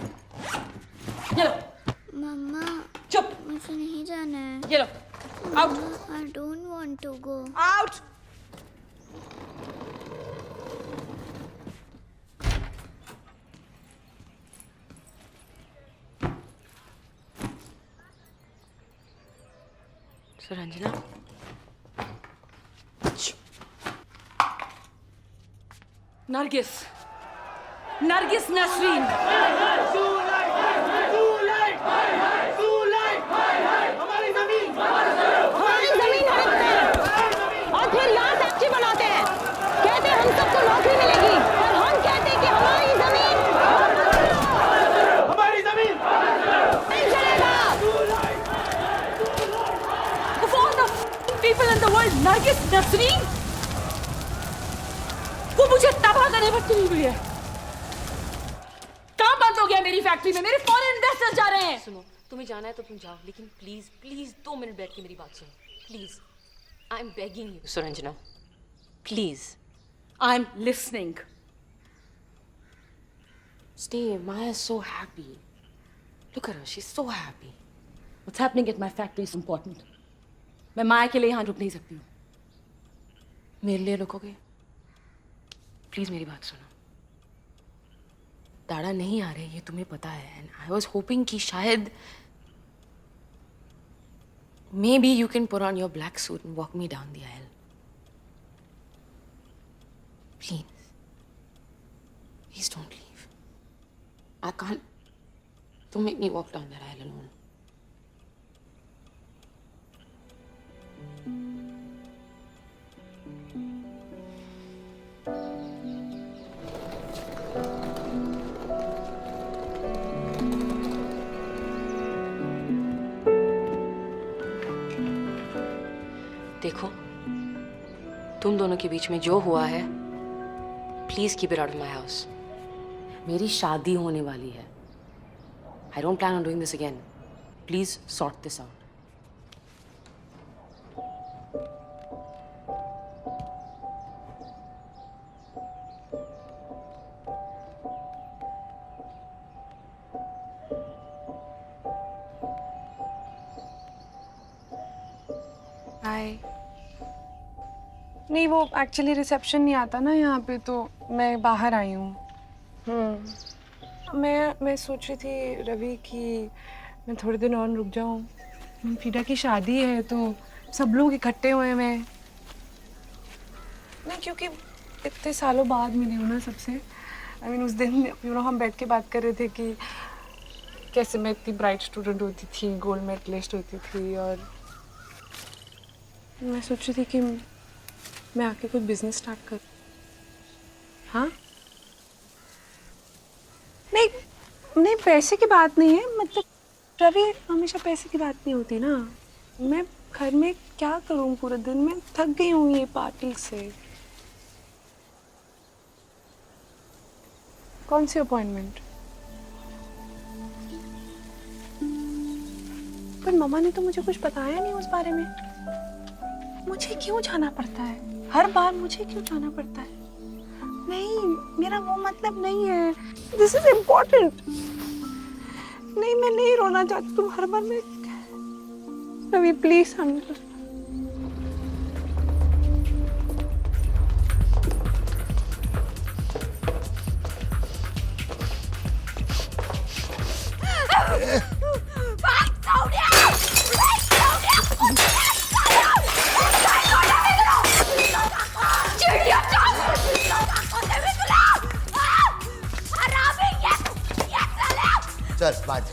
ये लो. मम्मा चुप. मुझे नहीं जाना है. ये लो. Out. I don't want to go. Out. Suranjana. Nargis. Nargis Nasreen. हमारी जमीन हड़पते हैं और फिर यहाँ फैक्ट्री बनाते हैं. कहते हैं हम सबको नौकरी मिलेगी और हम कहते हैं कि हमारी जमीन नहीं चलेगा. Of all the people in the world, Nargis Nasreen वो मुझे तबाह करने पर तुली हुई है. काम बंद हो गया मेरी फैक्ट्री में. मेरे फॉरेन इन्वेस्टर्स जा रहे हैं. सुनो, तुम्हें जाना है तो तुम जाओ, लेकिन प्लीज प्लीज 2 मिनट बैठ के मेरी बात सुनो. Please, I am begging you Suranjana, please. I am listening. Stay. Maya is so happy. Look at her. She's so happy. What's happening at my factory is important. मैं माया के लिए यहाँ रुक नहीं सकती हूँ. मेरे लिए रुकोगे? प्लीज मेरी बात सुनो. दाड़ा नहीं आ रहे ये तुम्हें पता है. एंड आई वॉज होपिंग कि शायद may be you can put on your black suit and walk me down the aisle. Please please don't leave. I can't. Don't make me walk down that aisle alone. देखो, तुम दोनों के बीच में जो हुआ है, please keep it out of my house. मेरी शादी होने वाली है. I don't plan on doing this again. Please sort this out. हाय. नहीं, वो एक्चुअली रिसेप्शन नहीं आता ना यहाँ पे, तो मैं बाहर आई हूँ. मैं सोच रही थी रवि कि मैं थोड़े दिन और रुक जाऊँ. फ्रीडा की शादी है तो सब लोग इकट्ठे हुए हैं. मैं क्योंकि इतने सालों बाद मिली हूँ ना सबसे. आई मीन उस दिन हम बैठ के बात कर रहे थे कि कैसे मैं इतनी ब्राइट स्टूडेंट होती थी, गोल्ड मेडलिस्ट होती थी, और मैं सोच रही थी कि मैं आके कोई बिजनेस स्टार्ट कर. हाँ नहीं, पैसे की बात नहीं है. मतलब रवि, हमेशा पैसे की बात नहीं होती ना. मैं घर में क्या करूँ पूरे दिन. मैं थक गई हूँ ये पार्टी से. कौन सी अपॉइंटमेंट? पर मम्मा ने तो मुझे कुछ बताया नहीं उस बारे में. मुझे क्यों जाना पड़ता है हर बार? मुझे क्यों जाना पड़ता है? नहीं, मेरा वो मतलब नहीं है. This is important. नहीं, मैं नहीं रोना चाहती. तुम हर बार में रवि प्लीज अंडर. चल बात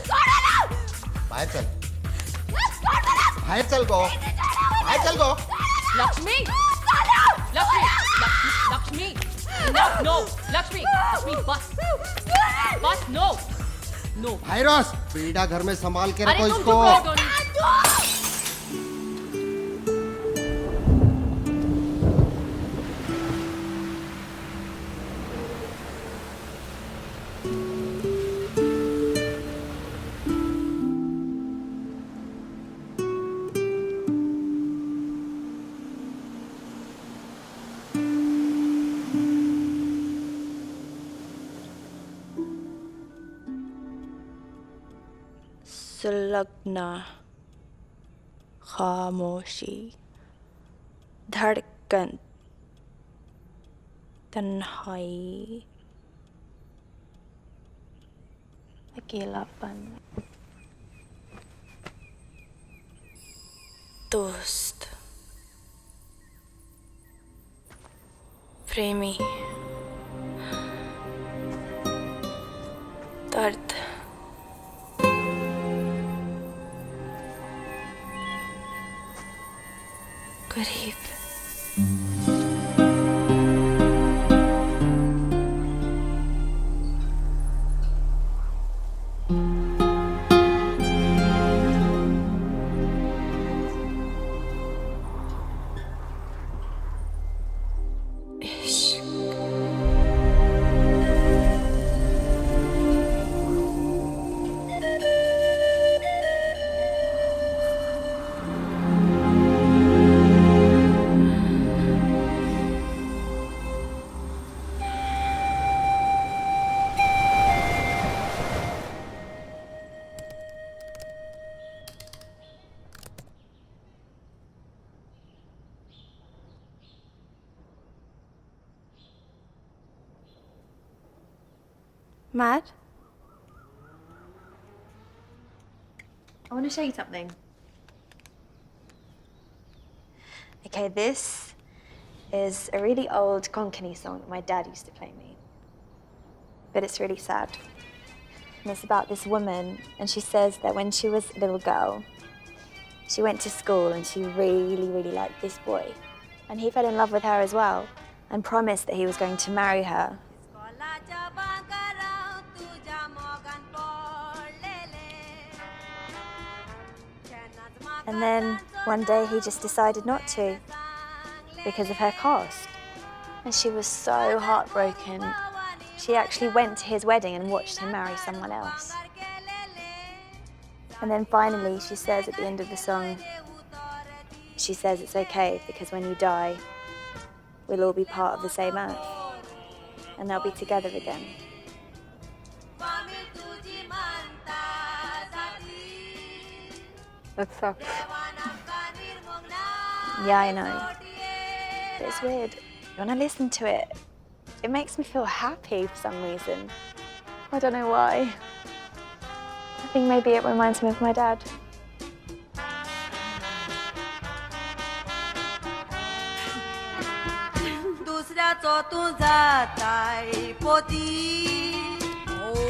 बाहेर चल गो बाहेर चल गो लक्ष्मी लक्ष्मी लक्ष्मी नो लक्ष्मी लक्ष्मी बस नो भाईरस पीड़ा घर में संभाल के अरे रखो तुम इसको चुप रहो, टोनी। सुलगना खामोशी धड़कन तन्हाई अकेलापन दोस्त प्रेमी दर्द करीब Matt? I want to show you something. Okay, this is a really old Konkani song that my dad used to play me. But it's really sad. And it's about this woman, and she says that when she was a little girl, she went to school and she really, really liked this boy. And he fell in love with her as well and promised that he was going to marry her. And then one day he just decided not to because of her cost. And she was so heartbroken. She actually went to his wedding and watched him marry someone else. And then finally she says at the end of the song, she says it's okay because when you die, we'll all be part of the same earth and they'll be together again. That sucks. Yeah, I know. But it's weird. When I listen to it, it makes me feel happy for some reason. I don't know why. I think maybe it reminds me of my dad.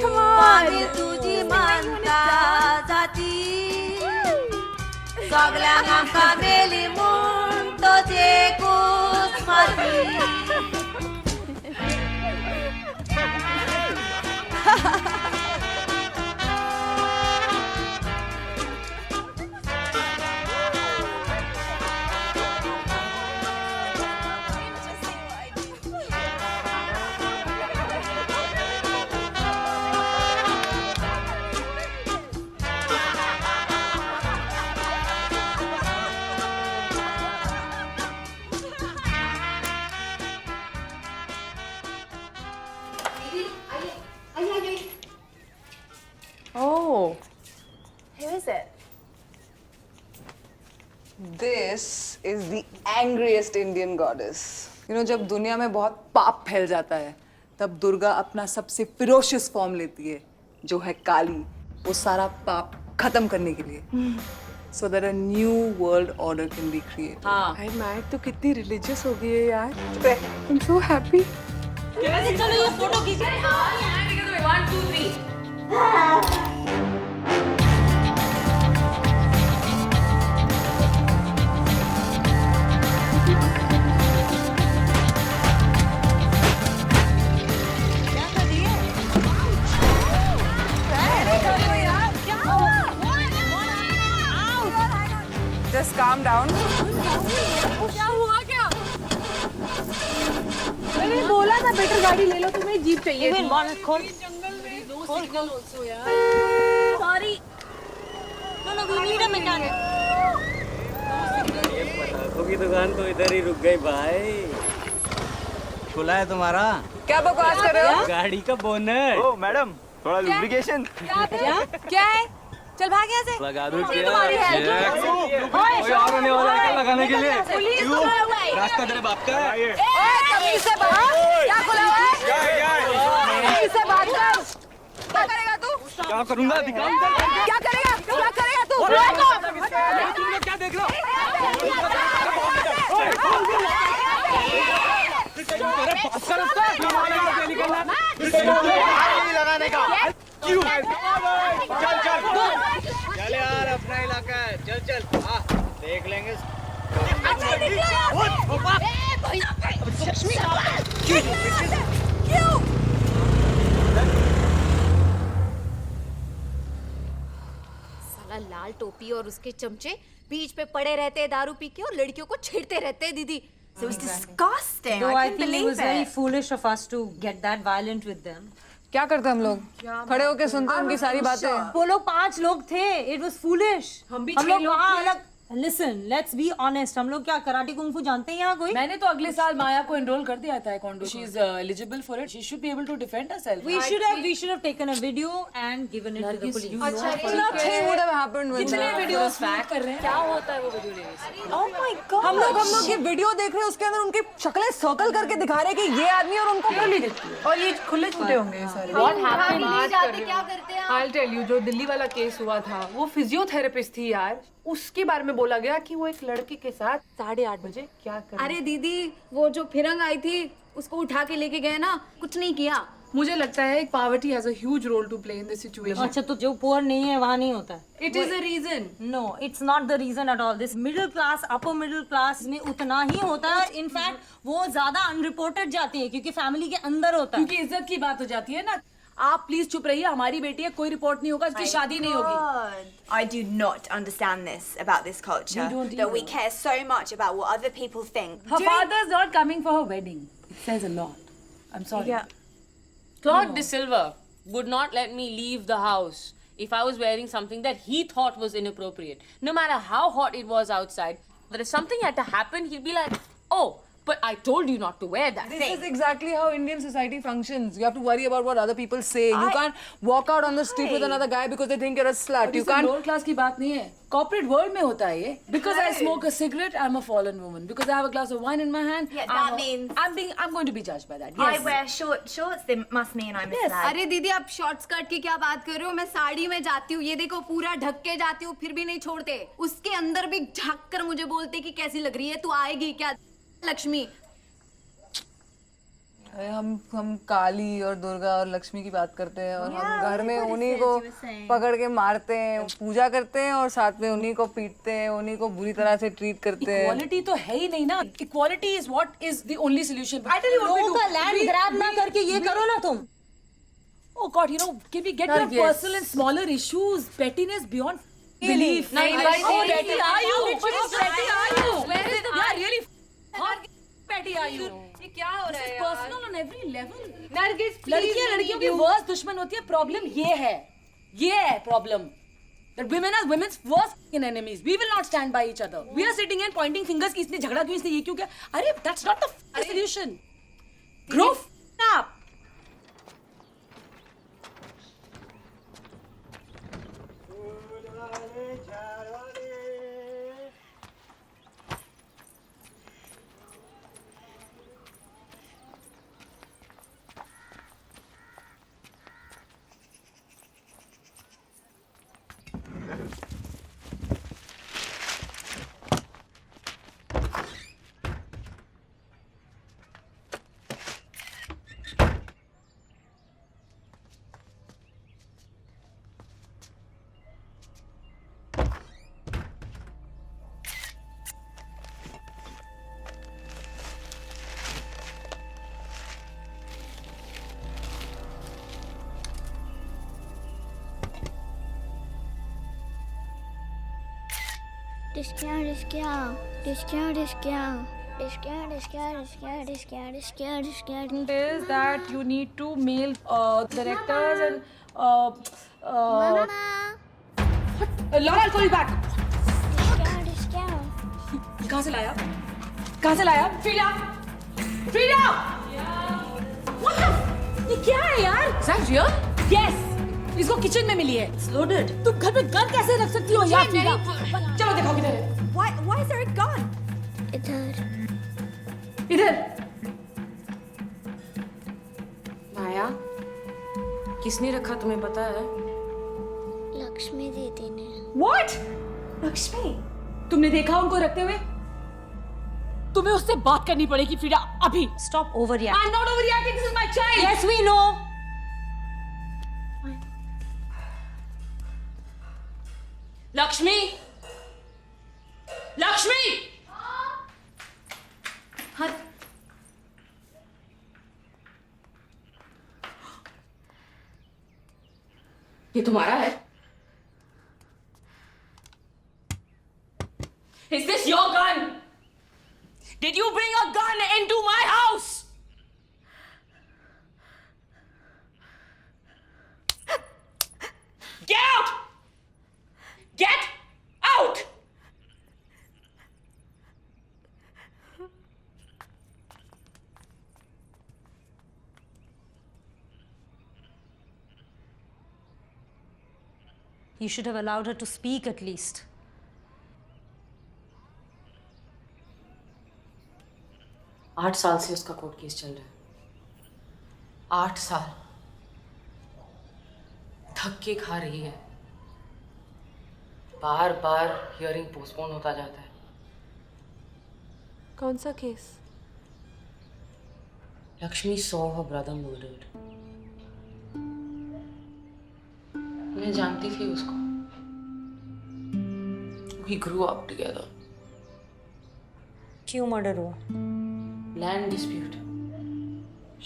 Come on! Oh, who is it? This is the angriest Indian goddess. You know, जब दुनिया में बहुत पाप फैल जाता है, तब दुर्गा अपना सबसे ferocious फॉर्म लेती है, जो है काली, वो सारा पाप खत्म करने के लिए. So that a new world order can be created. हाँ. I Matt, तो कितनी religious हो गई है यार. I'm so happy. चलो ये फोटो खींचे. हाँ, 1, 2, 3. just calm down. क्या हुआ क्या? मैंने बोला था बेटर गाड़ी ले लो, तुम्हें जीप चाहिए थी। खोल। Sorry. No, we need a mechanic. पटाखों की दुकान तो इधर ही रुक गई भाई। खुला है तुम्हारा? क्या बकवास कर रहे हो? गाड़ी का बोनट। ओ मैडम, थोड़ा लुब्रिकेशन। क्या है? चल भाग यहाँ से। लगा दो तुम्हारी है। होने वाला है क्या लगाने के लिए? क्यों? रास्ता तेरे बाप का है। कमीज से बात क्या खुला हुआ है? कमीज से बात कर। क्या करेगा तू? क्या करूँगा? दिखा। क्या करेगा? क्या करेगा तू? क्या देख रहा हो? लगाने का क्यों? चल यार, अपना इलाका है। चल हाँ, देख लेंगे। साला लाल टोपी और उसके चमचे बीच पे पड़े रहते हैं दारू पी के और लड़कियों को छेड़ते रहते हैं दीदी। So it was disgusting. Though I I couldn't think it believe was very it. foolish of us to get that violent with them. क्या करते हम लोग? खड़े होके सुनते उनकी सारी बातें। वो लोग 5 लोग थे. It was foolish. हम भी हम 6 लोग लोग वहाँ थे। अलग. Listen, let's be honest. हम लोग क्या कराटे कुंफू जानते हैं यहाँ कोई? मैंने तो अगले साल माया को एनरोल कर दिया था taekwondo. She is eligible for it. She should be able to defend herself. We should have taken a video and given it to the police. Nothing would have happened with कितने that. Videos फैक कर रहे हैं? क्या होता है वो video लेने से? Oh my God. हम लोग ये वीडियो देख रहे हैं, उसके अंदर उनकी शक्लें सर्कल करके दिखा रहे हैं कि ये आदमी और उनको गोली देती है। और ये खुले छूटे होंगे सारे। What happened? क्या करते हैं? I'll tell you, जो दिल्ली वाला केस हुआ था, वो फिजियोथेरेपिस्ट थी यार। उसके बारे में बोला गया कि वो एक लड़के के साथ 8:30 बजे क्या कर। अरे दीदी, वो जो फिरंग आई थी उसको उठा के लेके गए ना, कुछ नहीं किया। मुझे लगता है poverty has a huge role to play in this situation. अच्छा, तो जो पुअर नहीं है वहाँ नहीं होता है। It is a reason. No, it's not the reason at all. This middle class, upper middle class में उतना ही होता है। इनफैक्ट वो ज्यादा अनरिपोर्टेड जाती है क्योंकि फैमिली के अंदर होता है। क्योंकि इज्जत की बात हो जाती है ना। आप प्लीज चुप रहिए, हमारी बेटी है, कोई रिपोर्ट नहीं होगा, इसकी शादी नहीं होगी। I do not understand this about this culture. We don't that we either. care so much about what other people think. Her father's not coming for her wedding. It says a lot. I'm sorry. Yeah. Claude De Silva would not let me leave the house if I was wearing something that he thought was inappropriate. No matter how hot it was outside, but if something had to happen, he'd be like, "Oh, but I told you not to wear that." This is exactly how Indian society functions. You have to worry about what other people say. You can't walk out on the street with another guy because they think you're a slut. You can't. Lower class की बात नहीं है, corporate world में होता है ये। Because I smoke a cigarette, I'm a fallen woman. Because I have a glass of wine in my hand, Yeah, that means I'm going to be judged by that. I Yes. wear shorts. They must mean I'm a slut. अरे दीदी, आप short skirt की क्या बात कर रहे हो? मैं साड़ी में जाती हूँ, ये देखो पूरा ढक के जाती हूँ, फिर भी नहीं छोड़ते। उसके अंदर भी ढक कर मुझे बोलते कि कैसी लग रही है, तू आएगी क्या लक्ष्मी? हम काली और दुर्गा और लक्ष्मी की बात करते हैं और हम घर में उन्हीं को पकड़ के मारते हैं, पूजा करते हैं और साथ में उन्हीं को पीटते हैं, उन्हीं को बुरी तरह से ट्रीट करते हैं। इक्वालिटी तो है ही नहीं ना। Equality is what is the only solution. I tell you what we लोगों डू। का लैंड ग्रैब ना करके ये करो ना तुम। Oh God, you know, can we get rid of personal and smaller issues? Pettiness beyond belief. नहीं, How भाई, petty are you? How petty are you? Where is the Yeah, really. How petty are you? ये क्या हो रहा है यार? Personal on every level. Nargis, please, लड़कियां लड़कियों की worst दुश्मन होती है। प्रॉब्लम ये है problem. That women are women's worst enemies. We will not stand by each other. We are sitting and pointing fingers कि इसने झगड़ा क्यों, इसने ये क्यों किया? अरे that's not the solution. Grow up. Is that you need to mail directors and what? Laura, I'll call you back. कहाँ से लाया? कहाँ से लाया? फ्रीडा! फ्रीडा! What the? ये क्या है यार? Is that real? Yes. इसको किचन में मिली है. It's loaded. तुम घर पे गन कैसे रख सकती हो यार फ्रीडा? चलो देखो किधर है. Why is there a gun? इधर. माया, किसने रखा तुम्हें पता है? लक्ष्मी दीदी ने। What? लक्ष्मी? तुमने देखा उनको रखते हुए? तुम्हें उससे बात करनी पड़ेगी फ्रीडा अभी. Stop overreacting. I'm not overreacting. This is my child. Yes, we know. Lakshmi, Lakshmi. हाँ. ये तुम्हारा है? Is this your gun? Did you bring a gun into my house? Get out! Get out! You should have allowed her to speak at least. आठ साल से उसका court case चल रहा है. 8 साल. धक्के खा रही है. बार बार हियरिंग पोस्टपोन होता जाता है. कौन सा case? Lakshmi saw her brother murdered. मैं जानती थी उसको. We grew up together. क्यों मर्डर हुआ? Land dispute.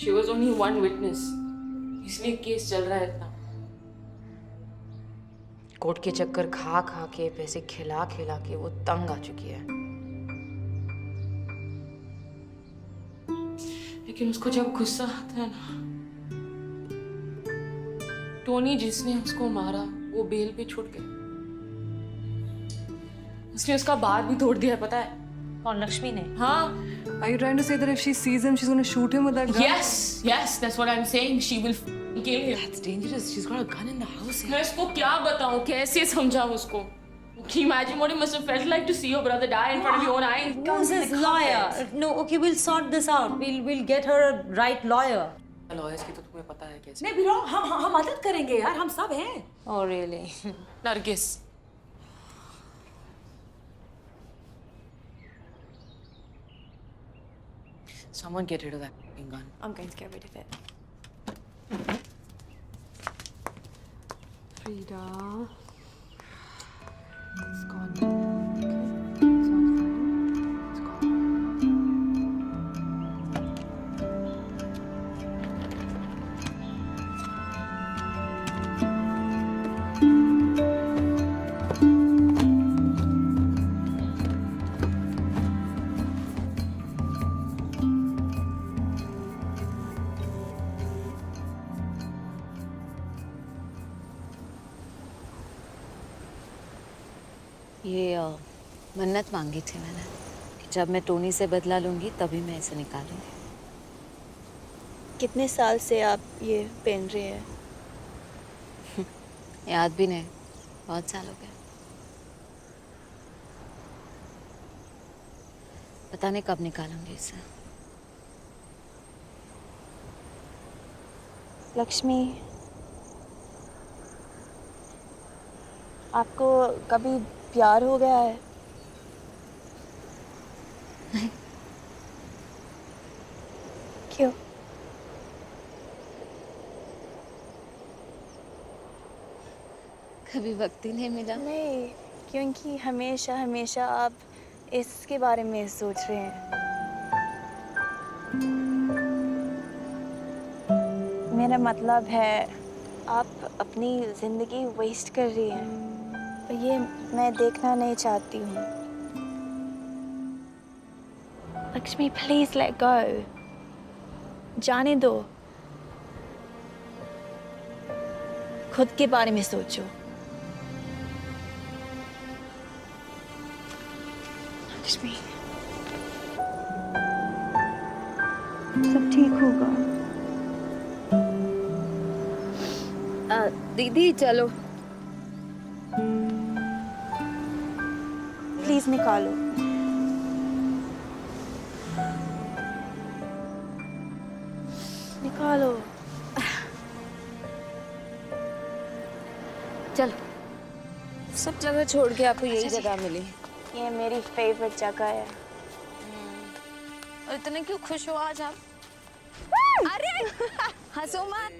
She was only one witness. इसलिए केस चल रहा है इतना. कोर्ट के चक्कर खा खा के, पैसे खिला खिला के वो तंग आ चुकी है. लेकिन उसको जब गुस्सा आता है ना, टोनी जिसने उसको मारा वो बेल पे छूट गया. उसने उसका बार भी तोड़ दिया, पता है? और लक्ष्मी ने. हाँ. Are you trying to say that if she sees him, she's going to shoot him with that gun? Yes, yes, that's what I'm saying. She will kill him. That's dangerous. She's got a gun in the house. मैं उसको क्या बताऊँ? कैसे समझाऊँ उसको? Can you imagine what it must have felt like to see your brother die in front of your own eyes? Who's his lawyer? No, okay, we'll sort this out. We'll get her a right lawyer. Lawyers की तो तुम्हें पता है कैसे? नहीं बिरो, हम मदद करेंगे यार, हम सब हैं. Oh really? Nargis. Someone get rid of that gun. I'm going to get rid of it. Frida. It's gone. ये मन्नत मांगी थी मैंने कि जब मैं टोनी से बदला लूंगी तभी मैं इसे निकालूंगी. कितने साल से आप ये पहन रही हैं? याद भी नहीं, बहुत साल हो गए. पता नहीं कब निकालूंगी इसे. लक्ष्मी, आपको कभी प्यार हो गया है? नहीं. क्यों? कभी वक्त ही नहीं मिला. नहीं, क्योंकि हमेशा हमेशा आप इसके बारे में सोच रहे हैं. मेरा मतलब है आप अपनी जिंदगी वेस्ट कर रही हैं. ये मैं देखना नहीं चाहती हूँ. लक्ष्मी प्लीज लेट गो, जाने दो, खुद के बारे में सोचो। लक्ष्मी सब ठीक होगा। दीदी चलो। प्लीज निकालो। निकालो। चल, सब जगह छोड़ के आपको यही जगह मिली। ये मेरी फेवरेट जगह है। और इतने क्यों खुश हो आज आप? अरे हंसो मत।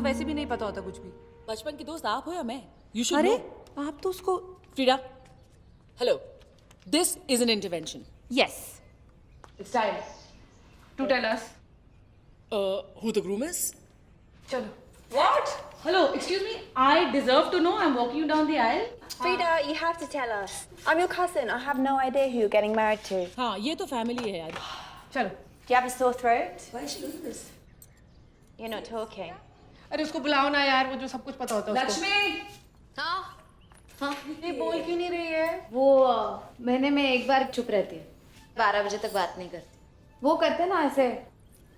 वैसे भी नहीं पता होता कुछ भी। बचपन के दोस्त आप हो या मैं? You should अरे know. आप तो उसको Frida, hello. This is an intervention. Yes. It's time to tell us Who the groom is? चलो. What? Hello, excuse me. I deserve to know. I'm walking you down the aisle. Frida, you have to tell us. I'm your cousin. I have no idea who you're getting married to. हाँ, ये तो family है यार. चलो. Do you have a sore throat? Why is she doing this? You're not talking. अरे उसको बुलाओ ना यार, वो जो सब कुछ पता होता है उसको। लक्ष्मी. हाँ ये बोल क्यों नहीं रही है? वो महीने में एक बार चुप रहती है, 12 बजे तक बात नहीं करती। वो करते ना ऐसे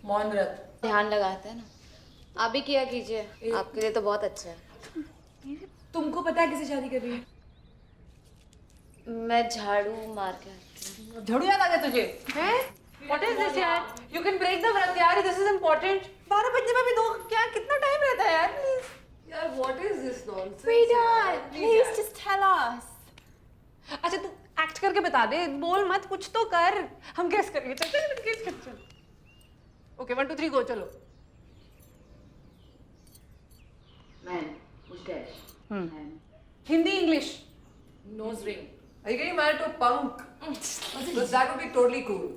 मौन व्रत, ध्यान लगाते हैं ना। आप भी किया कीजिए, आपके लिए तो बहुत अच्छा है। तुमको पता है किसे शादी कर रही है? मैं झाड़ू मार के आती हूँ। झाड़ू याद आ गया तुझे? हैं? What is this यार? You can break the व्रत यार, this is important. 12 बजने में भी दो, क्या कितना टाइम रहता है यार? Please. यार what is this nonsense? Frida, please just tell us. अच्छा तू एक्ट करके बता दे, बोल मत, कुछ तो कर। हम गेस करेंगे, चल गेस कर चल। ओके 1 2 3 गो चलो। Man, mustache. Hindi English. Nose ring. Are you getting married to a punk? Because that would be totally cool.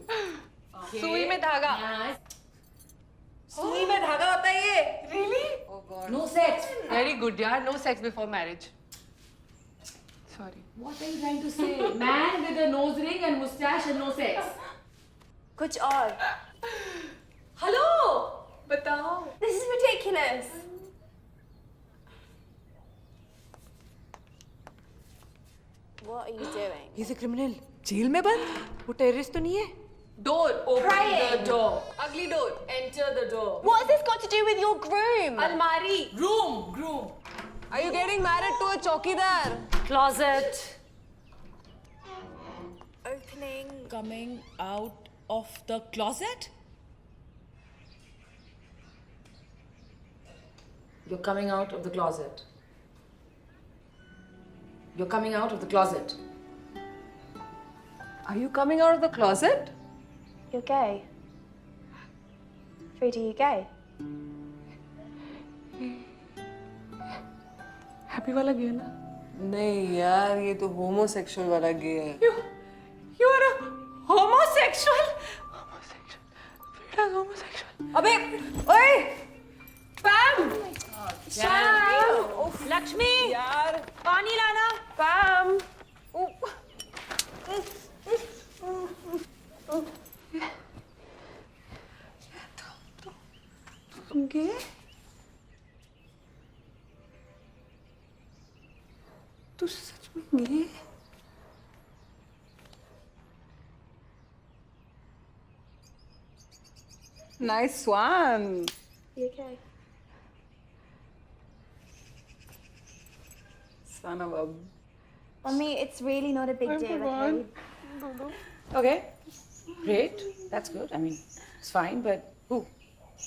सुई में धागा। सुई में धागा होता है ये? Really? Oh God. No sex. Very good यार, no sex before marriage. Sorry. What are you trying to say? Man with a nose ring and mustache and no sex. कुछ और. Hello. बताओ. This is ridiculous. What are you doing? He's a criminal. Jail में बंद? वो terrorist तो नहीं है? Door. Open Praying. the door. Ugly door. Enter the door. What has this got to do with your groom? Almari. Room. Groom. Are you getting married to a chowkidar? Closet. Opening. Coming out of the closet? You're coming out of the closet. You're coming out of the closet. Are you coming out of the closet? You're gay. Frida, you gay? Happy वाला गे है ना? नहीं यार, ये तो homosexual वाला गे है। You are a homosexual? Homosexual. अबे, ओए, पैम! लक्ष्मी यार, पानी लाना। पैम! तुम गे? तू सच में गे? Nice one. You okay? Son of a... Mummy, it's really not a big deal, okay? Okay, great. That's good. I mean, it's fine. But who?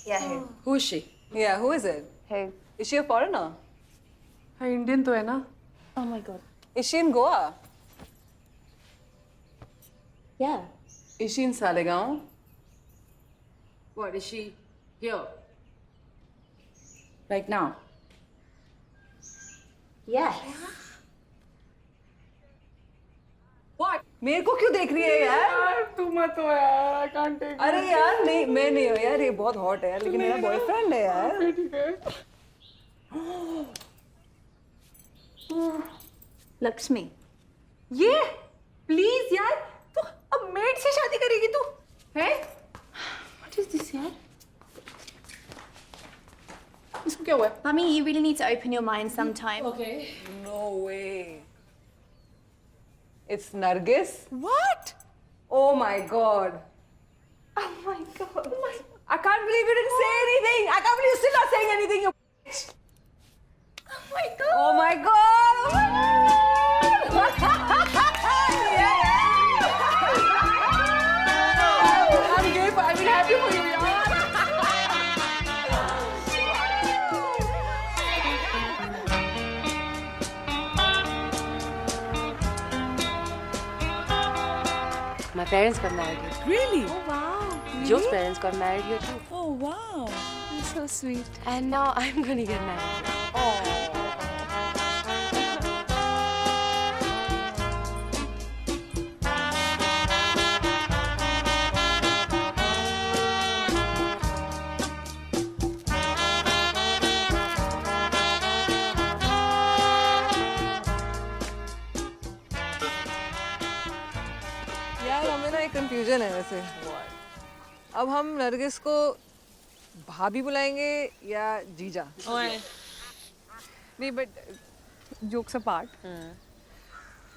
Yeah, who? Who is she? Yeah, who is it? Who? Is she a foreigner? हाँ, Indian तो है ना? Oh my god. Is she in Goa? Yeah. Is she in Salegaon? What is she here? Right now? Yes. What? मेरे को क्यों देख रही है यार? तू मत हो यार, I can't take it. अरे यार नहीं, मैं नहीं हूँ यार, ये बहुत हॉट है यार, लेकिन मेरा बॉयफ्रेंड है यार। ठीक है। लक्ष्मी। ये प्लीज यार, तू अब मेड से शादी करेगी तू? हैं? What is this यार? इसको क्या हुआ है? Mummy, you really need to open your mind sometime. Okay. No way. It's Nargis? What? Oh my god. Oh my god. I can't believe you didn't say anything. I can't believe you're still not saying anything, you bitch. Oh my god. Oh my god. Oh my god. Yeah. I'm gay, but I'm happy for you यार. My parents got married here. Really? Oh wow. Joe's parents got married here too. Oh wow. That's so sweet. And now I'm gonna get married. यार हमें ना एक confusion है वैसे। अब हम नरगिस को भाभी बुलाएंगे या जीजा? नहीं बट जोक्स अपार्ट,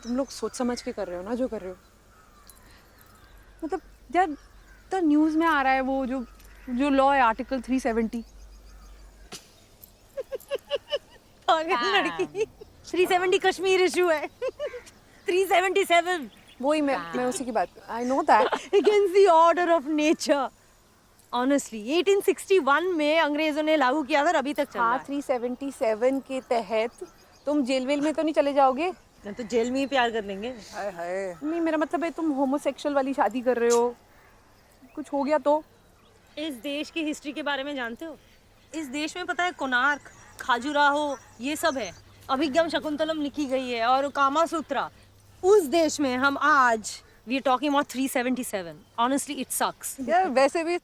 तुम लोग सोच समझ के कर रहे हो ना जो कर रहे हो। मतलब यार तो न्यूज में आ रहा है वो जो लॉ है आर्टिकल 370। लड़की 370 कश्मीर इशू है 377 वही मैं उसी की बात, I know that. against the order of nature honestly 1861 में अंग्रेजों ने लागू किया था और अभी तक चल रहा है। 377 के तहत तुम जेल वेल में तो नहीं चले जाओगे? तो जेल में ही प्यार कर लेंगे। हाय हाय। नहीं मेरा मतलब है तुम होमोसेक्सुअल वाली शादी कर रहे हो, कुछ हो गया तो? इस देश की हिस्ट्री के बारे में जानते हो? इस देश में पता है कोणार्क, खाजुराहो ये सब है, अभिज्ञान शकुंतलम लिखी गई है और कामा सूत्रा। उस देश में हम आज we are talking about 377। Honestly it sucks. यार वैसे भी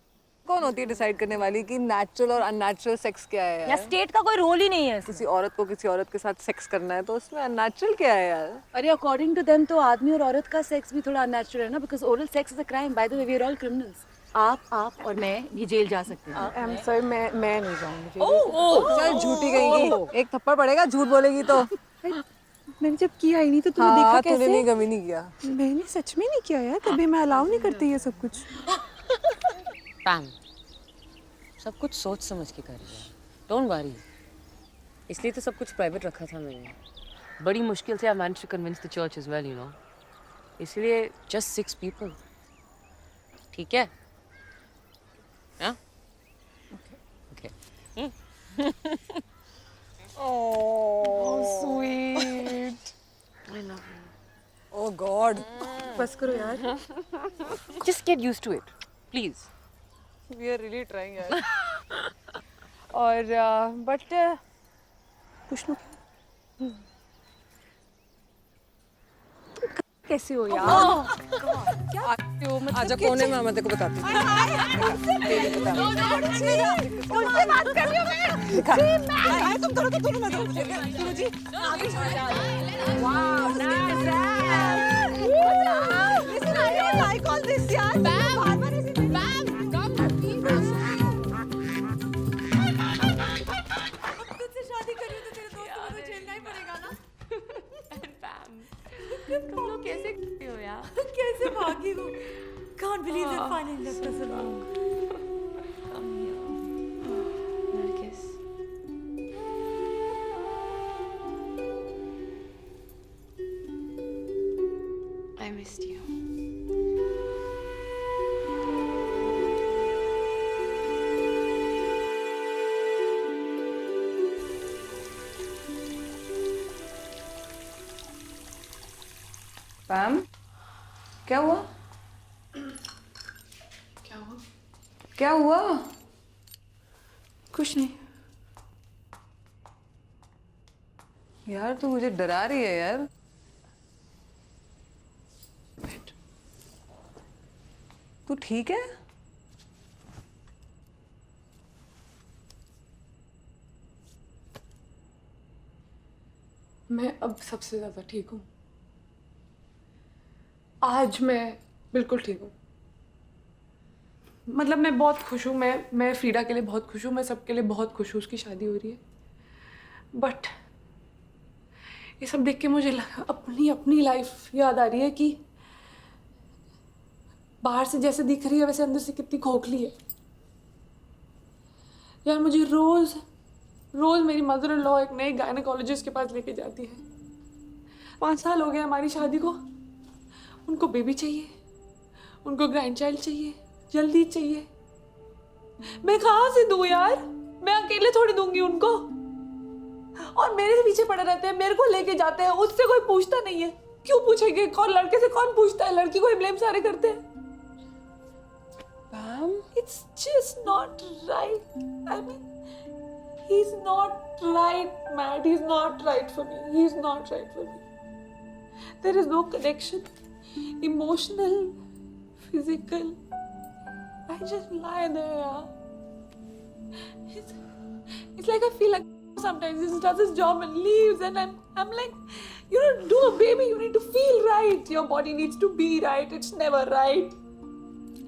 कौन होती है डिसाइड करने वाली कि नेचुरल और अननेचुरल सेक्स क्या है? या स्टेट का कोई रोल ही नहीं है। किसी औरत को किसी औरत के साथ सेक्स करना है तो उसमें अननेचुरल क्या है यार? अरे अकॉर्डिंग टू देम तो आदमी और औरत का सेक्स भी थोड़ा अननेचुरल है ना, because oral sex is a crime. By the way we are all criminals. आप और मैं ये जेल जा सकते हैं। आई एम सॉरी, मैं नहीं जाऊंगी। चल झूठी कहेंगी, एक थप्पड़ पड़ेगा झूठ बोलेगी तो। मैंने जब किया ही नहीं तो तूने हाँ, देखा कैसे? तूने नहीं कभी नहीं किया। मैंने सच में नहीं किया यार, तभी मैं अलाउ नहीं करती ये सब कुछ। पैम, सब कुछ सोच समझ के कर रही है, डोंट वरी। इसलिए तो सब कुछ प्राइवेट रखा था मैंने। बड़ी मुश्किल से I managed to convince the church as well, you know. इसलिए जस्ट 6 पीपल, ठीक है? हाँ? Okay. Oh, sweet. I love you. Oh God. बस करो यार। Just get used to it, please. We are really trying यार। और बट पूछ लो कैसी हो यार? आजा कोने में, मैं तेरे को बताती हूँ। उनसे बात कर रही हूँ मैं। तुम दोनों तो दोनों में सुनो जी। वाह, listen, I don't like all this यार। बार-बार ऐसे तुझसे शादी करी तो तेरे दोस्तों को तो झेलना ही पड़ेगा ना। तुम लोग कैसे करते हो यार? कैसे भागी हो? Can't believe that finally left us alone. Come here. Nargis. I missed you. पैम, क्या हुआ? क्या हुआ? क्या हुआ? कुछ नहीं। यार तू मुझे डरा रही है यार। तू ठीक है? मैं अब सबसे ज्यादा ठीक हूँ। आज मैं बिल्कुल ठीक हूँ। मतलब मैं बहुत खुश हूँ। मैं फ्रीडा के लिए बहुत खुश हूँ। मैं सबके लिए बहुत खुश हूँ। उसकी शादी हो रही है। बट ये सब देख के मुझे अपनी अपनी लाइफ याद आ रही है कि बाहर से जैसे दिख रही है वैसे अंदर से कितनी खोखली है। यार मुझे रोज मेरी मदर इन लॉ एक नए गायनेकोलॉजिस्ट के पास लेके जाती है। 5 साल हो गए हमारी शादी को। उनको बेबी चाहिए, उनको ग्रैंड चाइल्ड चाहिए, जल्दी चाहिए। मैं कहाँ से दूँ यार? मैं अकेले थोड़ी दूंगी उनको। और मेरे से पीछे पड़े रहते हैं, मेरे को लेके जाते हैं, उससे कोई पूछता नहीं है। क्यों पूछेंगे? कौन लड़के से कौन पूछता है? लड़की को ही ब्लेम सारे करते हैं। It's just not right. I mean, he's not right, Matt. He's not right for me. He's not right for me. There is no connection. Emotional, physical. I just lie there, yeah. It's like I feel like sometimes he just does his job and leaves, and I'm like, you don't do a baby, you need to feel right. Your body needs to be right. It's never right.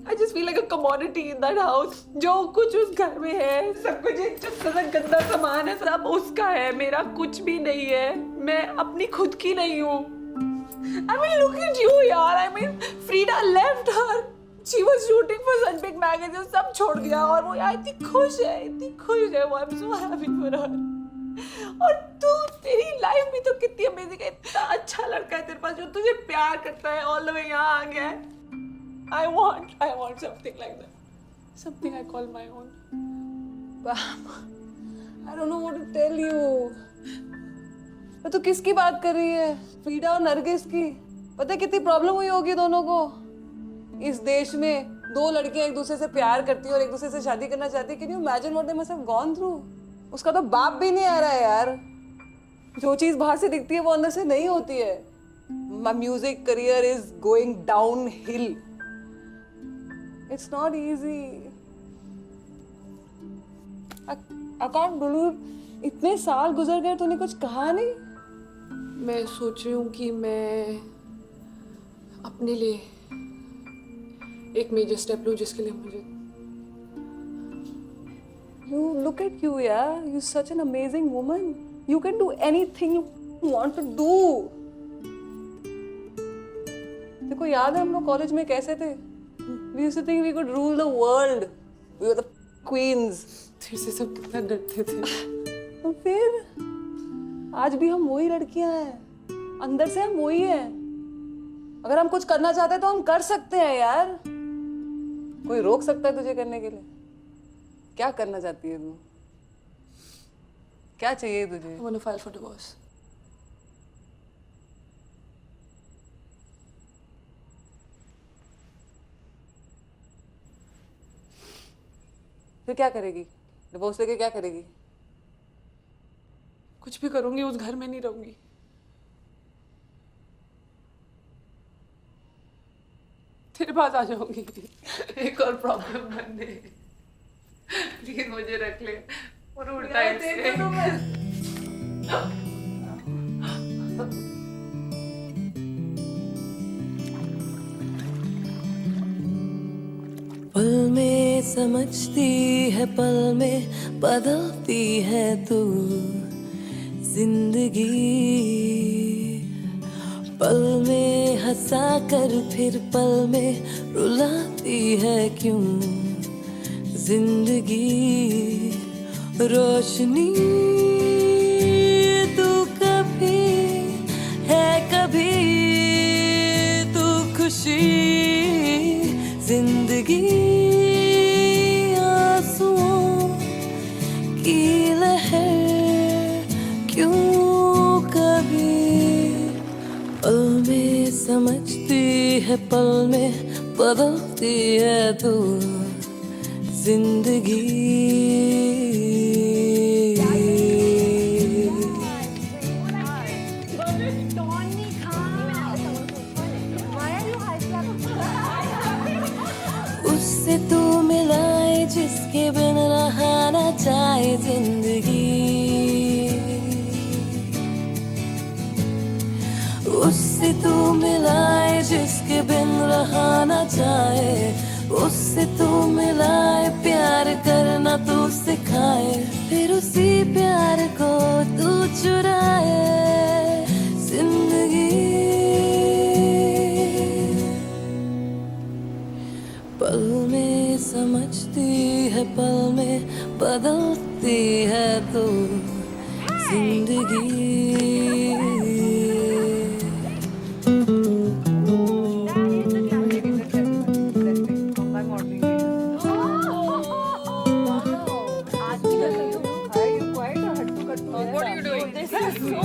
I just feel like a commodity in that house. जो कुछ उस घर में है, सब कुछ एक जैसा गंदा सामान है, सब उसका है, मेरा कुछ भी नहीं है। मैं अपनी खुद की नहीं हूँ। I mean, look at you, यार. I mean, Frida left her. She was shooting for such big magazines. सब छोड़ दिया और वो यार इतनी खुश है वो. I'm so happy for her. और तू, तेरी लाइफ भी तो कितनी अमेजिंग है. इतना अच्छा लड़का है तेरे पास जो तुझे प्यार करता है, all the way यहाँ आ गया है. I want something like that. Something I call my own. I don't know what to tell you. तो किसकी बात कर रही है? फ्रीडा और नरगिस की। पता है कितनी प्रॉब्लम हुई होगी दोनों को? इस देश में 2 लड़कियां एक दूसरे से प्यार करती है और एक दूसरे से शादी करना चाहती है। Can you imagine what they must have gone through? उसका तो बाप भी नहीं आ रहा है यार। जो चीज बाहर से दिखती है वो अंदर से नहीं होती है। My music career is going downhill. It's not easy. I can't believe इतने साल गुजर गए तूने कुछ कहा नहीं। मैं सोच रही हूँ कि मैं अपने लिए एक मेजर स्टेप लूँ जिसके लिए मुझे। You look at you, yeah. You're such an amazing woman. You can do anything you want to do. देखो याद है हम लोग कॉलेज में कैसे थे? We used to think we could rule the world. We were the queens. तेरे से सब कितना डरते थे। तो फिर आज भी हम वही लड़कियां हैं। अंदर से हम वही हैं। अगर हम कुछ करना चाहते हैं तो हम कर सकते हैं यार। कोई रोक सकता है तुझे करने के लिए? क्या करना चाहती है तू? क्या चाहिए तुझे? I want to file for divorce. फिर क्या करेगी? डिवोर्स लेके क्या करेगी? कुछ भी करूंगी, उस घर में नहीं रहूंगी। तेरे पास आ जाऊंगी एक और प्रॉब्लम बनने। प्लीज मुझे रख ले और उड़ता है पल में समझती है, पल में बदलती है तू जिंदगी। पल में हंसा कर फिर पल में रुलाती है क्यों जिंदगी। रोशनी तू कभी है, कभी तू खुशी। जिंदगी आंसुओं की लहर क्यों कभी। पल में समझती है, पल में बदलती है तू जिंदगी। उससे तू मिलाए जिसके बिन रहा ना जाए जिंदगी। उससे तू मिलाए जिसके बिन रहा ना जाए। उससे तू मिलाए प्यार करना तू सिखाए, फिर उसी प्यार को तू चुराए जिंदगी। पल में समझती है, पल में बदलती है तू जिंदगी। What are you doing? This is so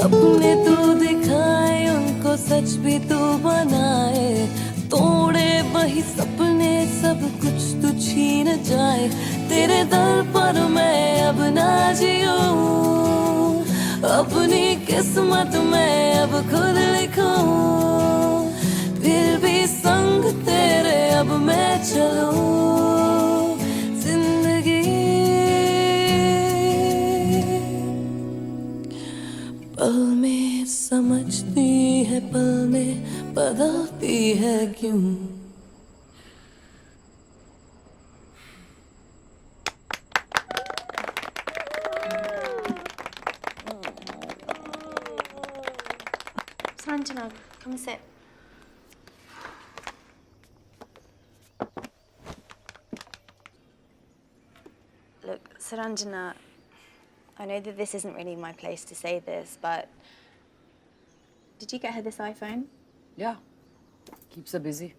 सपने तू दिखाए उनको, सच भी तू बनाए। तोड़े वही सपने, सब कुछ तू छीन जाए। तेरे दर पर मैं अब ना जीऊं, अपनी किस्मत में अब खुद लिखूं। फिर भी संग तेरे अब मैं चलूं जिंदगी। पल में समझती है, पल में बदलती है क्यों। Sanjana, come and sit. Look, Saranjana, I know that this isn't really my place to say this, but did you get her this iPhone? Yeah. Keeps her busy.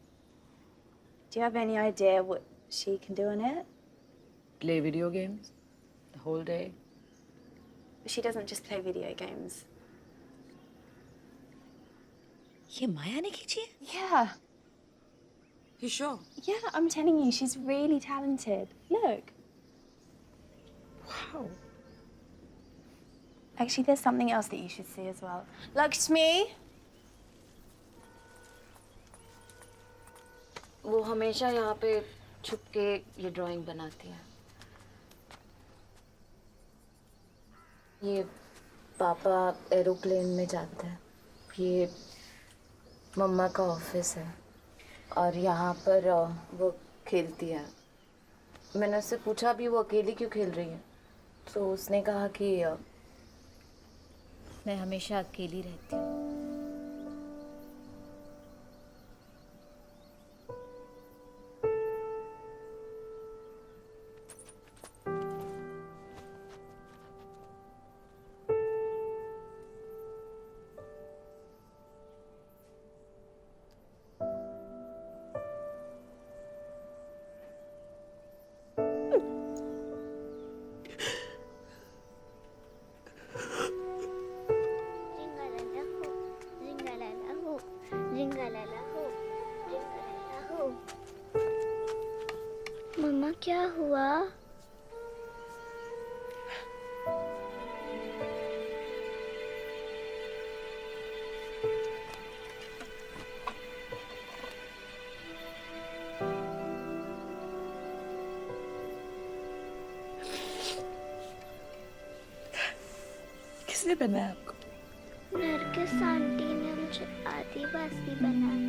Do you have any idea what she can do on it? Play video games the whole day. She doesn't just play video games. ये माया ने खींची है? Yeah. You sure? Yeah, I'm telling you, she's really talented. Look. Wow. Actually, there's something else that you should see as well. Lakshmi? वो हमेशा यहाँ पे छुप के ये ड्राइंग बनाती है। ये पापा एरोप्लेन में जाते हैं। ये मम्मा का ऑफिस है और यहाँ पर वो खेलती है। मैंने उससे पूछा भी वो अकेली क्यों खेल रही है, तो उसने कहा कि मैं हमेशा अकेली रहती हूँ। मम्मा क्या हुआ? किसने बनाया आपको? नरगिस आंटी ने मुझे आदिवासी बनाया।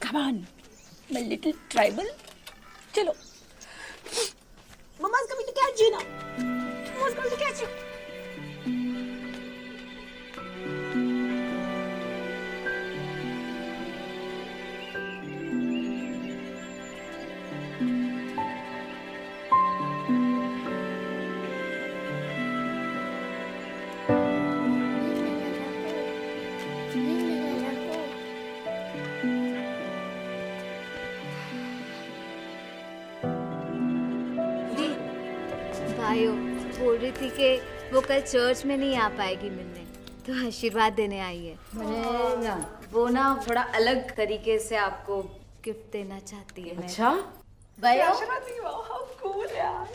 Come on, my little tribal. चलो. Mama's coming to catch you now. Mama's coming to catch you. भाइयों बोल रही थी कि वो कल चर्च में नहीं आ पाएगी मिलने, तो आशीर्वाद देने आई है। वो ना थोड़ा अलग तरीके से आपको गिफ्ट देना चाहती है। अच्छा? भाइयों How cool यार!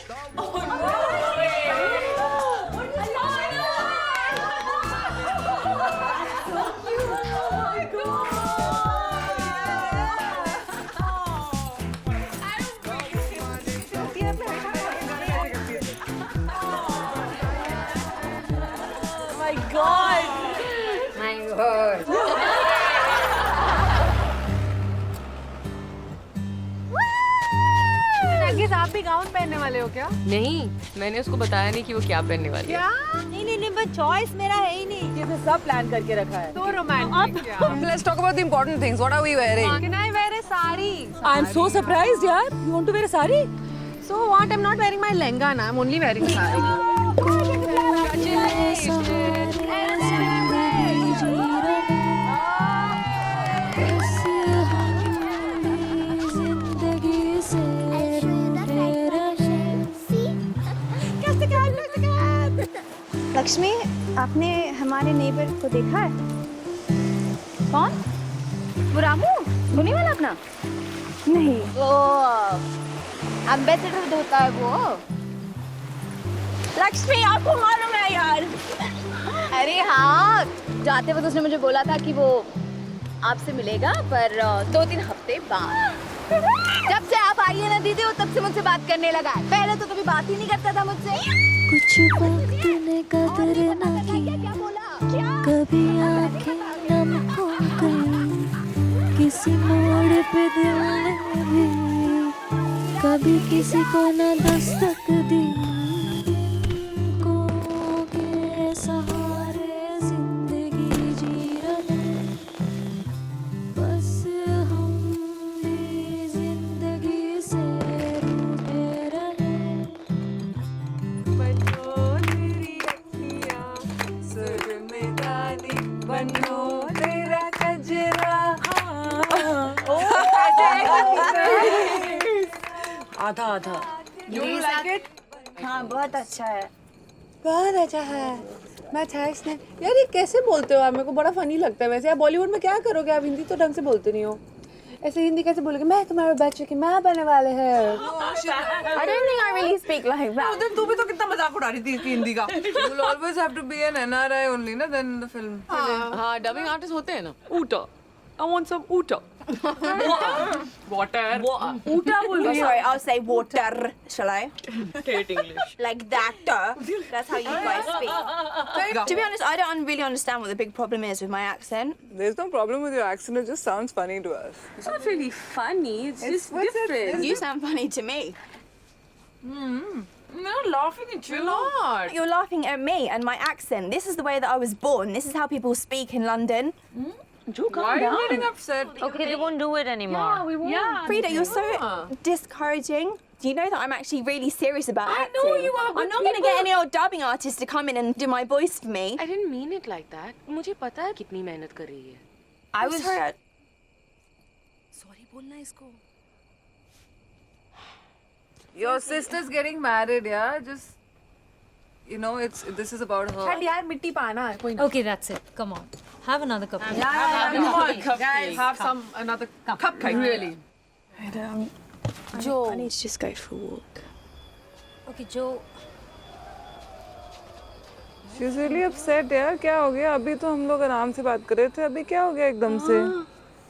नरगिस, आप भी गाउन पहनने वाले हो क्या? नहीं, मैंने उसको बताया नहीं कि वो क्या पहनने वाली है। नहीं, बस चॉइस मेरा है ही नहीं। ये तो सब प्लान करके रखा है। तो romantic. Let's talk about the important things. What are we wearing? Can I wear a sari? I'm so surprised यार. You want to wear a sari? So what? I'm not wearing my lehenga na. I'm only wearing sari. Lakshmi, आपने हमारे neighbour को देखा है? कौन? वो रामू धोनी वाला अपना? नहीं, वो एम्बेसडर होता है वो। लक्ष्मी, आपको मालूम है यार? अरे हाँ, जाते वक्त उसने मुझे बोला था कि वो आपसे मिलेगा, पर 2-3 हफ्ते बाद। जब से आप आई है ना दीदी, वो तब से मुझसे बात करने लगा है। पहले तो कभी बात ही नहीं करता था मुझसे। कुछ वक्त ने कदर न की, कभी आंखें नम हो गई, किसी मोड़ पे दिल ने भी कभी किसी को न दस्तक दी। को के सहारे जिंदगी जी रहे, बस हम भी जिंदगी से रूठे रहे। बनो तेरा कजरा। आधा। You like it? हाँ, बहुत अच्छा है। बहुत अच्छा है। मैं थैंक्स ने। यार ये कैसे बोलते हो आप? मेरे को बड़ा फनी लगता है वैसे। आप बॉलीवुड में क्या करोगे? आप हिंदी तो ढंग से बोलते नहीं हो। ऐसे हिंदी कैसे बोलोगे? मैं तुम्हारे बच्चे की माँ बनने वाले हैं। I don't think I really speak like that. तू भी तो कितना मजाक उड़ा रही थी इसकी हिंदी का। You'll always have to be an NRI only, ना? Then in the film. हाँ, डबिंग आर्टिस्ट होते हैं ना। ऊटा, I want some ऊटा। Water. Uta will be. Sorry, I'll say water. Shall I? Hate English. Like that. That's how you guys speak. To be honest, I don't really understand what the big problem is with my accent. There's no problem with your accent. It just sounds funny to us. It's not really funny. It's just different. You sound funny to me. I'm not laughing at you. Not. You're laughing at me and my accent. This is the way that I was born. This is how people speak in London. Why are you getting upset? Okay, they won't do it anymore. Yeah, we won't. Yeah. Frida, you're so discouraging. Do you know that I'm actually really serious about acting? I know you are. I'm not going to get any old dubbing artist to come in and do my voice for me. I didn't mean it like that. मुझे पता है कितनी मेहनत कर रही है. I was sorry. Sorry बोलना इसको. Your sister's getting married, yeah. Just, you know, this is about her. छड़ यार मिट्टी पाना है कोई ना. Okay, that's it. Come on. Have another cup. Come on, guys, have another cupcake. Really. Joe. I need to just go for a walk. Okay, Joe. She's really upset, यार. क्या हो गया? अभी तो हम लोग आराम से बात कर रहे थे. अभी क्या हो गया एकदम से?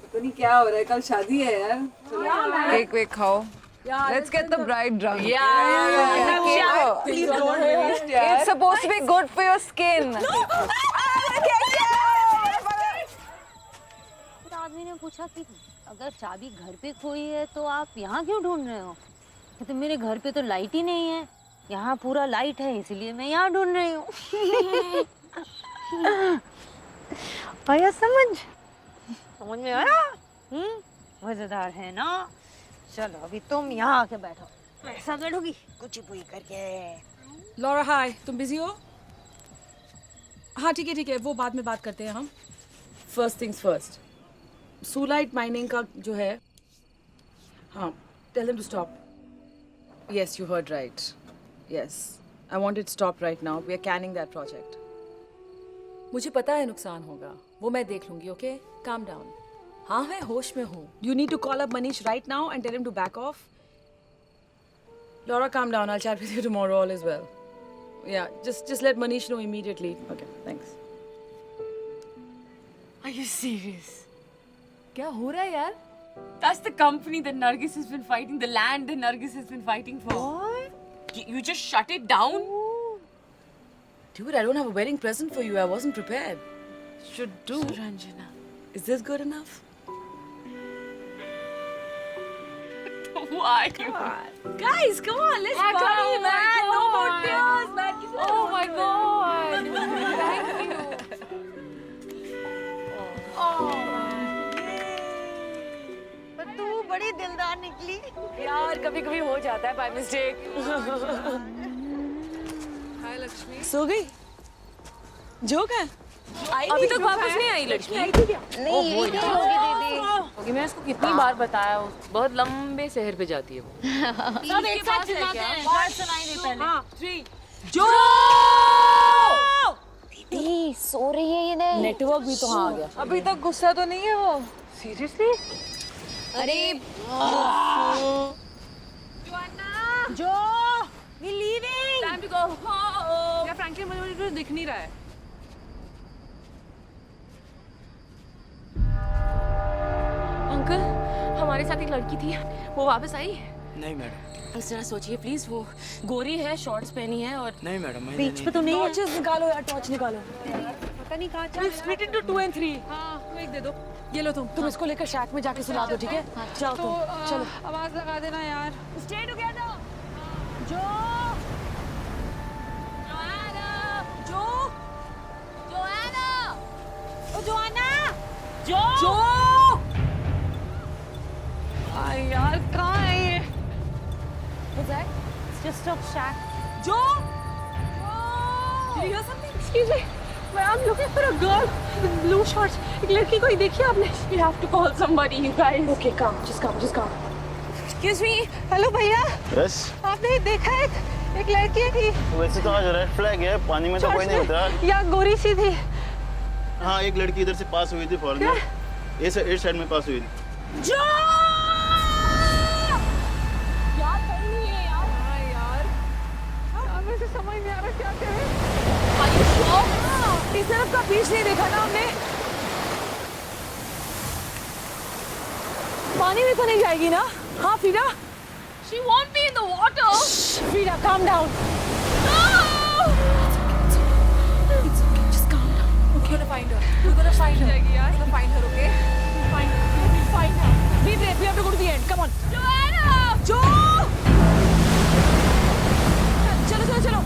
पता नहीं क्या हो रहा है. कल शादी है यार. केक वेक खाओ. Let's get the bride drunk. Yeah. Please don't waste, yaar. It's supposed to be good for your skin. आदमी ने पूछा कि अगर चाबी घर पे खोई है तो आप यहाँ क्यों ढूंढ रहे हो? तो मेरे घर पे तो लाइट ही नहीं है. यहाँ पूरा लाइट है इसलिए मैं यहाँ ढूंढ रही हूँ. आया समझ में आया? मजेदार है ना? चलो अभी तुम यहाँ आके बैठो. मैं ऐसा बैठूंगी कुछ पुई करके. लॉरा हाय, तुम बिजी हो? हाँ ठीक है वो बाद में बात करते हैं हम. फर्स्ट थिंग्स फर्स्ट, सूलाइट माइनिंग का जो है, हाँ tell them to stop. Yes you heard right. Yes I want it stop right now. We are canning that project. मुझे पता है नुकसान होगा, वो मैं देख लूंगी. Okay calm down. हाँ मैं होश में हूँ. You need to call up Manish right now and tell him to back off. Laura, calm down. I'll chat with you tomorrow. All is well. Yeah, just let Manish know immediately. Okay, thanks. Are you serious? क्या हो रहा है यार? That's the company that Nargis has been fighting, the land that Nargis has been fighting for. What? You just shut it down? Dude, I don't have a wedding present for you. I wasn't prepared. Should do. Ranjana. Is this good enough? Why? Guys, come on, let's party, man. No more tears, man. Oh my God. Thank you. पर तू बड़ी दिलदार निकली. यार कभी-कभी हो जाता है by mistake. Hi Lakshmi. सो गई? जो क्या? अभी तक वापस नहीं आई लक्ष्मी. नहीं ये क्या होगी दीदी? मैं इसको कितनी बार बताया, बहुत लंबे शहर पे जाती है वो. सब एक साथ चिल्लाते हैं. बात सुनाई दे पहले. हाँ 3 जो दीदी सो रही है ये. नेटवर्क भी तो हाँ आ गया. अभी तक गुस्सा तो नहीं है वो? Seriously? अरे जो we leaving. Time to go home. या फ्रैंकली मुझे दिख नहीं रहा है. अंकल हमारे साथ एक लड़की थी, वो वापस आई? नहीं मैडम. बस जरा सोचिए प्लीज. वो गोरी है, शॉर्ट्स पहनी है और नहीं मैडम. बीच पे तो नहीं है. टॉर्चेस निकालो यार, टॉर्च निकालो. पता नहीं कहाँ We split into 2 and 3. हाँ वो एक दे दो. ये लो तुम इसको लेकर शैक में जाके सुला दो, ठीक है? जाओ तो तुम चलो. आवाज लगा देना यार. Stay together. जो जो जोआना. ओ जोआना. जो यार कहाँ है ये? What's that? It's just a shack. जो Did you hear something? Excuse me. I'm looking for a girl with blue shorts. एक लड़की कोई देखी आपने? We have to call somebody, you guys. Okay, come. Just come. Excuse me. Hello भैया. Yes आपने देखा एक लड़की थी. वैसे तो आज रेड फ्लैग है, पानी में तो कोई नहीं उतरा. या गोरी सी थी. हाँ एक लड़की इधर से पास हुई थी फॉरनर. इस साइड में पास हुई थी. जो यार करनी है यार. हाँ यार मुझे समझ नहीं आ रहा क्या करें. Are you sure? इस तरफ का बीच नहीं देखा ना हमने. पानी में तो नहीं जाएगी ना? हाँ Frida. She won't be in the water. Frida, calm down. No! It's okay, just calm down. We're gonna find her. We're gonna find her. We're gonna find her, okay? Find her. We'll find her. Be brave. We have to go to the end. Come on. Joanna! जो चलो.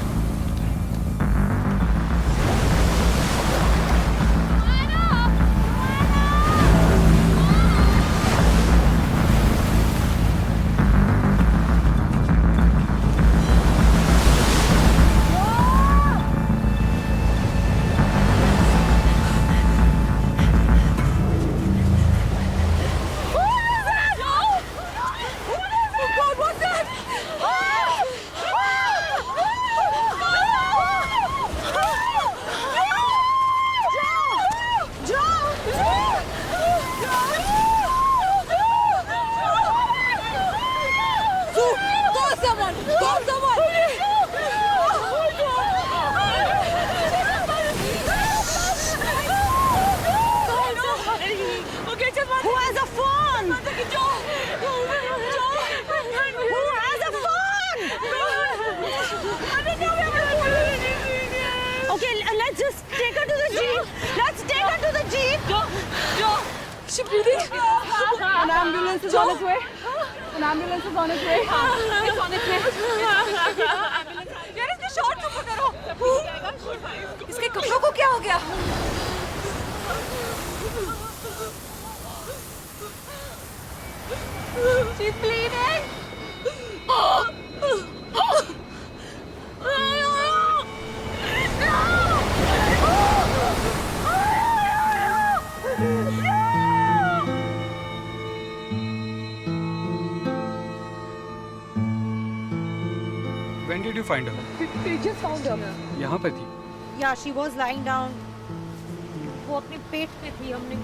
ambulance is on its way. An ambulance is on its way. It's on its way. यार इसके shot कब करो? इसके कपड़ों को क्या हो गया? She's bleeding. When did you find her? We just found her. यहाँ पर थी. Yeah, she was lying down. वो अपने पेट पे थी हमने.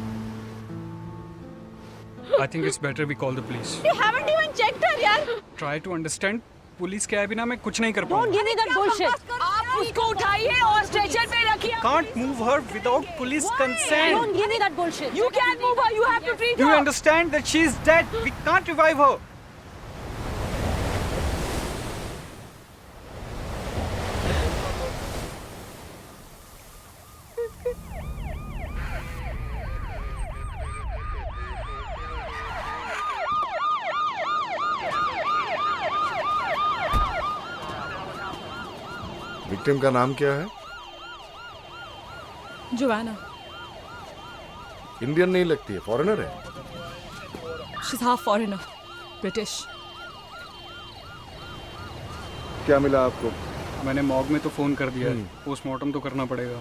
I think it's better we call the police. You haven't even checked her, यार. Try to understand. पुलिस के बिना मैं कुछ नहीं कर Don't पाऊंगा. give me that bullshit. आप उसको उठाइए और स्ट्रेचर पे रखिए. Can't move her without police consent. Don't give me that bullshit. You can't move her. You have to treat Do you her. understand that she is dead? We can't revive her. Victim का नाम क्या है? Joanna. Indian नहीं लगती है, foreigner है. She's half foreigner. British. क्या मिला आपको? मैंने मॉर्ग में तो फोन कर दिया है. पोस्टमार्टम तो करना पड़ेगा.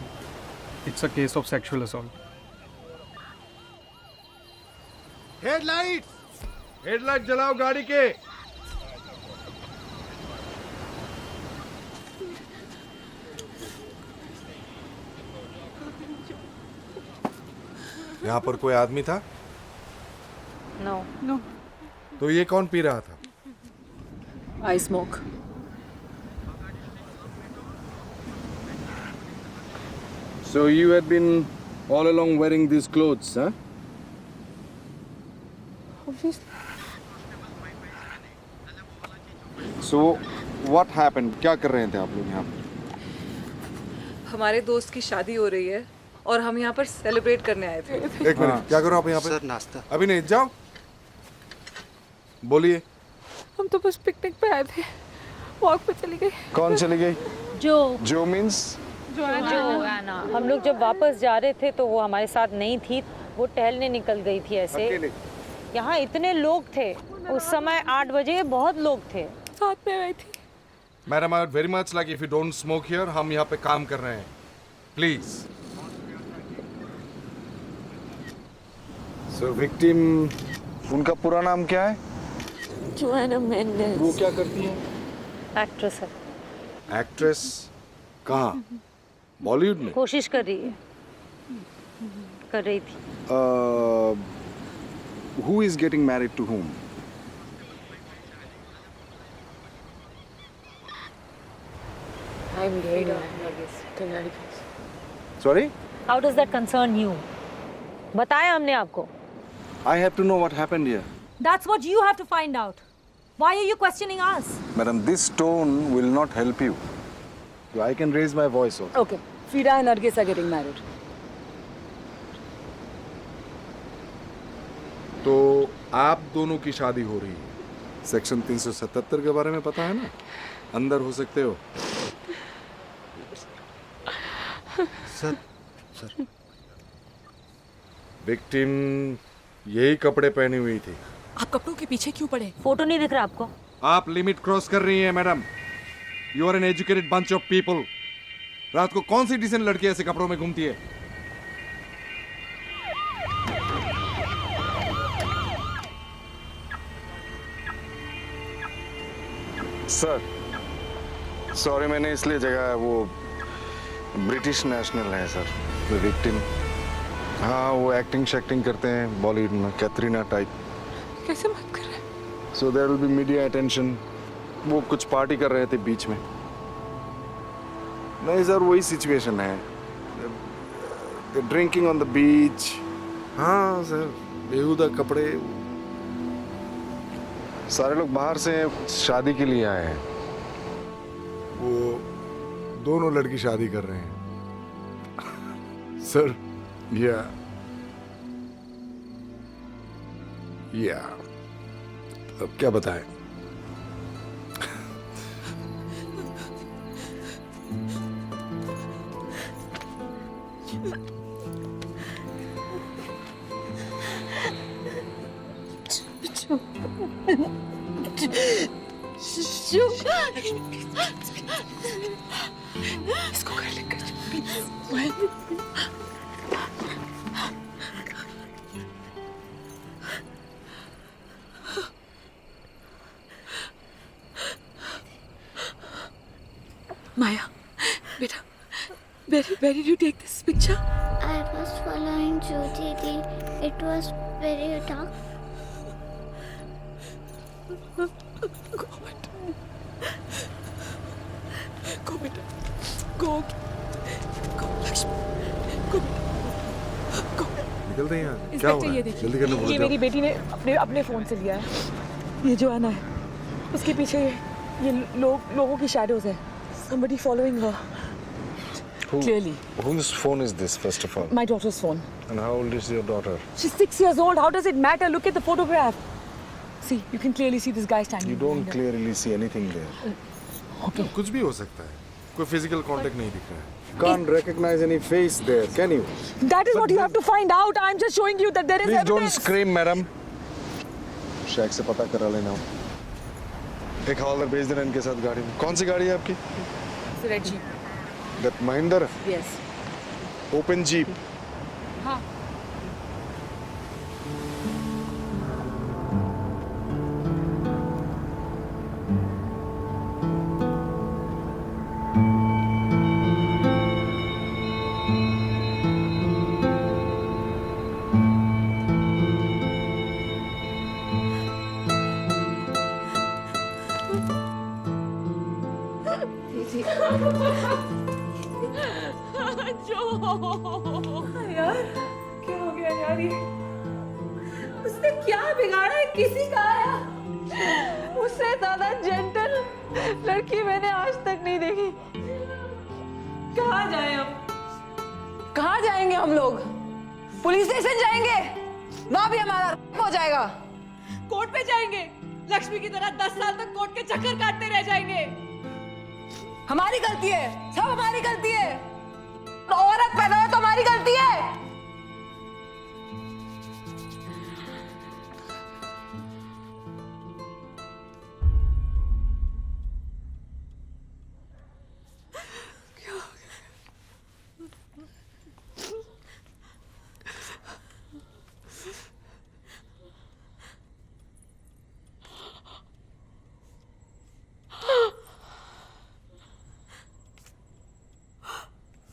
It's a case of sexual assault. Headlight जलाओ गाड़ी के. यहाँ पर कोई आदमी था? No. तो ये कौन पी रहा था? I smoke. So you had been all along wearing these clothes, huh? So what happened? क्या कर रहे थे आप लोग यहाँ पर? हमारे दोस्त की शादी हो रही है और हम यहाँ पर सेलिब्रेट करने आए थे. एक मिनट, क्या करो आप यहाँ पे? सर नाश्ता. अभी नहीं, जाओ. बोलिए. हम तो बस पिकनिक पे आए थे. वॉक पे चली गई. कौन चली गई? जो मीन्स? जोआना. हम लोग जब वापस जा रहे थे तो वो हमारे साथ नहीं थी. वो टहलने निकल गई थी ऐसे. यहाँ इतने लोग थे उस समय 8 बजे. बहुत लोग थे. साथ में आई थी. Madam, I would very much like if you don't smoke here. हम यहाँ पे काम कर रहे हैं. प्लीज. सो विक्टिम, उनका पूरा नाम क्या है? Joanna Mendes. वो क्या करती है? एक्ट्रेस है. एक्ट्रेस? कहाँ? बॉलीवुड में? कोशिश कर रही है. कर रही थी. Who is getting married to whom? I'm getting married. Sorry? How does that concern you? बताया हमने आपको. I have to know what happened here. That's what you have to find out. Why are you questioning us? Madam, this tone will not help you. So I can raise my voice also. Okay. Frida and Nargis are getting married. तो आप दोनों की शादी हो रही है. Section 377 के बारे में पता है ना? अंदर हो सकते हो. सर. विक्टिम यही कपड़े पहनी हुई थी. आप कपड़ों के पीछे क्यों पड़े? फोटो नहीं दिख रहा आपको? आप लिमिट क्रॉस कर रही हैं madam. You are an educated bunch of people. रात को कौन सी डिसेंट लड़की ऐसे कपड़ों में घूमती है? सर, सॉरी, मैंने इसलिए जगह वो ब्रिटिश नेशनल है सर. विक्टिम. हाँ, वो एक्टिंग शैक्टिंग करते हैं बॉलीवुड में, कैटरीना टाइप. कैसे बात कर रहे हैं? So there will be media attention. वो कुछ पार्टी कर रहे थे बीच में. नहीं सर, वही सिचुएशन है. Drinking on the beach. हाँ सर, बेहुदा कपड़े. सारे लोग बाहर से शादी के लिए आए हैं. वो दोनों लड़की शादी कर रहे हैं सर. या अब क्या बताएं? इसको कर ले कर Maya, beta, where did you take this picture? I was following Jyoti Di. It was very dark. Go, beta. Go, Lakshmi. Go, go. निकलते हैं यहाँ। क्या इंस्पेक्टर हो रहा ये है? देखिए, जल्दी करने बोलो। ये मेरी बेटी ने अपने फोन से लिया है। ये जो आना है, उसके पीछे ये लोगों की शैडोज है। Somebody following her. Clearly. Whose phone is this, first of all? My daughter's phone. And how old is your daughter? She's 6 years old. How does it matter? Look at the photograph. See, you can clearly see this guy standing. You don't clearly see anything there. Okay. कुछ भी हो सकता है। कोई physical contact नहीं दिख रहा है. Can't recognize any face there, can you? That is what you have to find out. I'm just showing you that there is Please evidence. don't scream, madam. Sheikh से पता करा लेना। एक हवालदार भेज देना इनके साथ गाड़ी में। कौन सी गाड़ी है आपकी? It's a red jeep. That Mahindra? Yes. Open jeep. हाँ. यार क्या हो गया यार ये उसने क्या बिगाड़ा है किसी का आया उससे ज्यादा जेंटल लड़की मैंने आज तक नहीं देखी कहाँ जाए हम कहाँ जाएंगे हम लोग? पुलिस स्टेशन जाएंगे, वहां भी हमारा रेप हो जाएगा। कोर्ट पे जाएंगे लक्ष्मी की तरह 10 साल तक कोर्ट के चक्कर काटते रह जाएंगे। हमारी गलती है, सब हमारी गलती है। औरत पैदा है तो हमारी गलती है।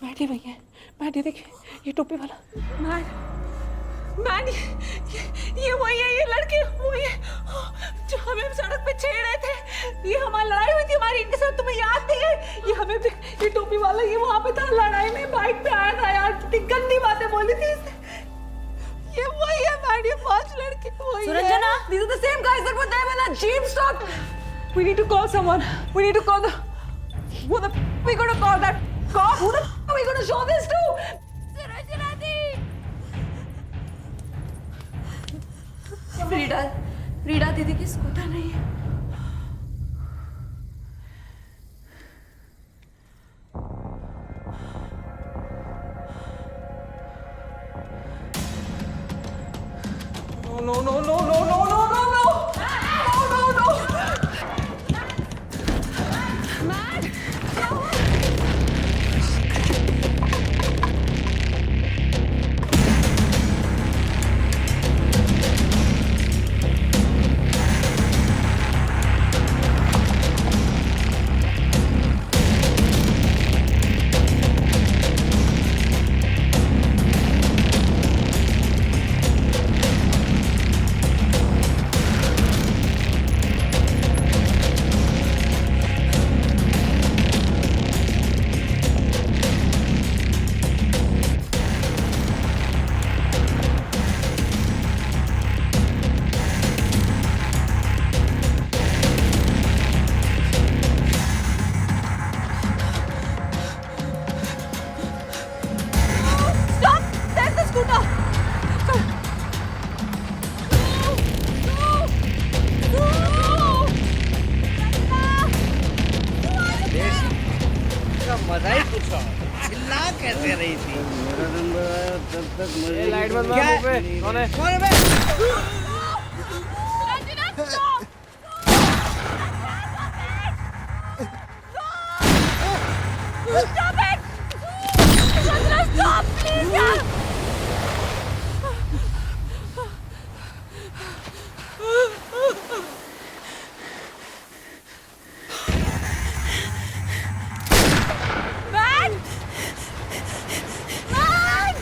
बैठे भैया बैठे देखिए ये टोपी वाला मैन ये वही है ये लड़के वही है जो हमें सड़क पे छेड़ रहे थे। ये हमारी लड़ाई हुई थी हमारी इनके साथ, तुम्हें याद नहीं है? ये हमें ये टोपी वाला ये वहां पे था लड़ाई में बाइक पे आया था यार, कितनी गंदी बातें बोली थी इसने। ये वही है मैड, ये 5 लड़के वही है। Suranjana, these are the same guys that were there when that jeep stopped. We need to call someone. We need to call the who the we gonna call that cop? Who the are we gonna show this to? Suranjana di. Frida दीदी की scooter नहीं है। No, no, no, no, no, no, no, no, no. No, no, no. Matt. कैसे रही थी? मेरा number आया तब तक मुझे लाइट बंद मार पे कौन है? कौन है बे? Stop it! Chandra, stop, please, yaar! Man! Man!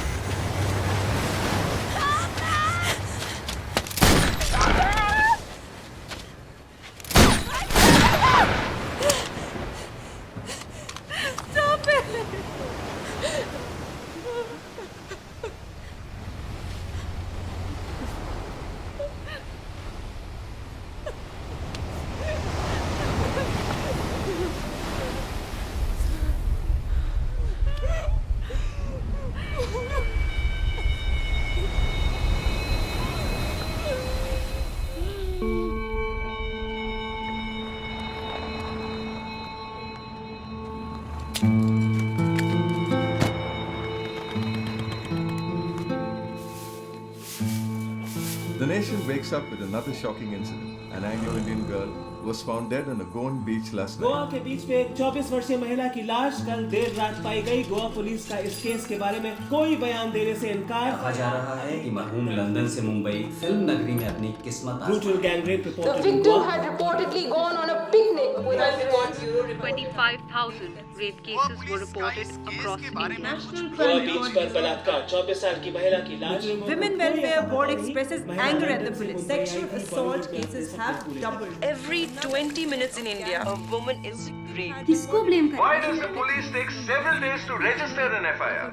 Stop it! The nation wakes up with another shocking incident. An Anglo-Indian girl was found dead on a Goan beach last night. Goa के बीच पे एक 24 वर्षीय महिला की लाश कल देर रात पाई गई। गोवा पुलिस का इस केस के बारे में कोई बयान देने से इनकार। कहा जा रहा है कि मरहूम लंदन से मुंबई फिल्म नगरी में अपनी किस्मत Brutal gang rape The reported in victim Goa. had reportedly gone on a picnic with her friends. 25,000 rape cases were reported across India. Goa बीच पर बलात्कार 24 साल की महिला की लाश। Women Welfare Board expresses anger at the police. Sexual assault cases have doubled. Every 20 minutes in India, a woman is raped. किसको blame करें? Why does the police take several days to register an FIR?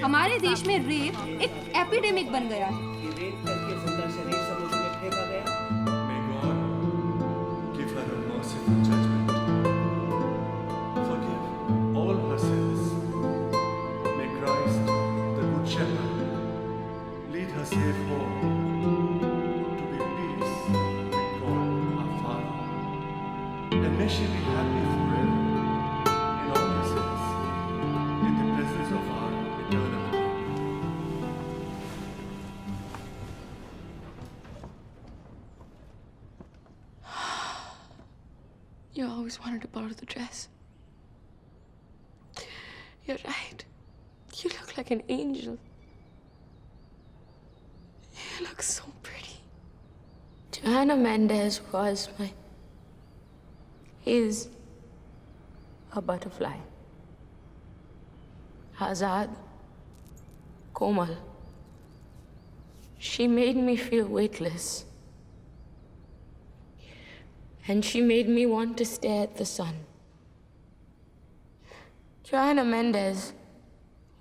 हमारे देश में rape एक epidemic बन गया है। Rape करके जिंदा शरीर समुद्र में फेंका गया। May God give her a merciful judgment. Forgive all her sins. May Christ, the Good Shepherd, lead her safe home to be peace with God our Father. And may she be happy forever in all her sins, in the presence of our eternal King. You always wanted to borrow the dress. You're right. You look like an angel. You look so pretty. Joanna Mendez is a butterfly. Azad, Komal. She made me feel weightless. And she made me want to stare at the sun. Joanna Mendez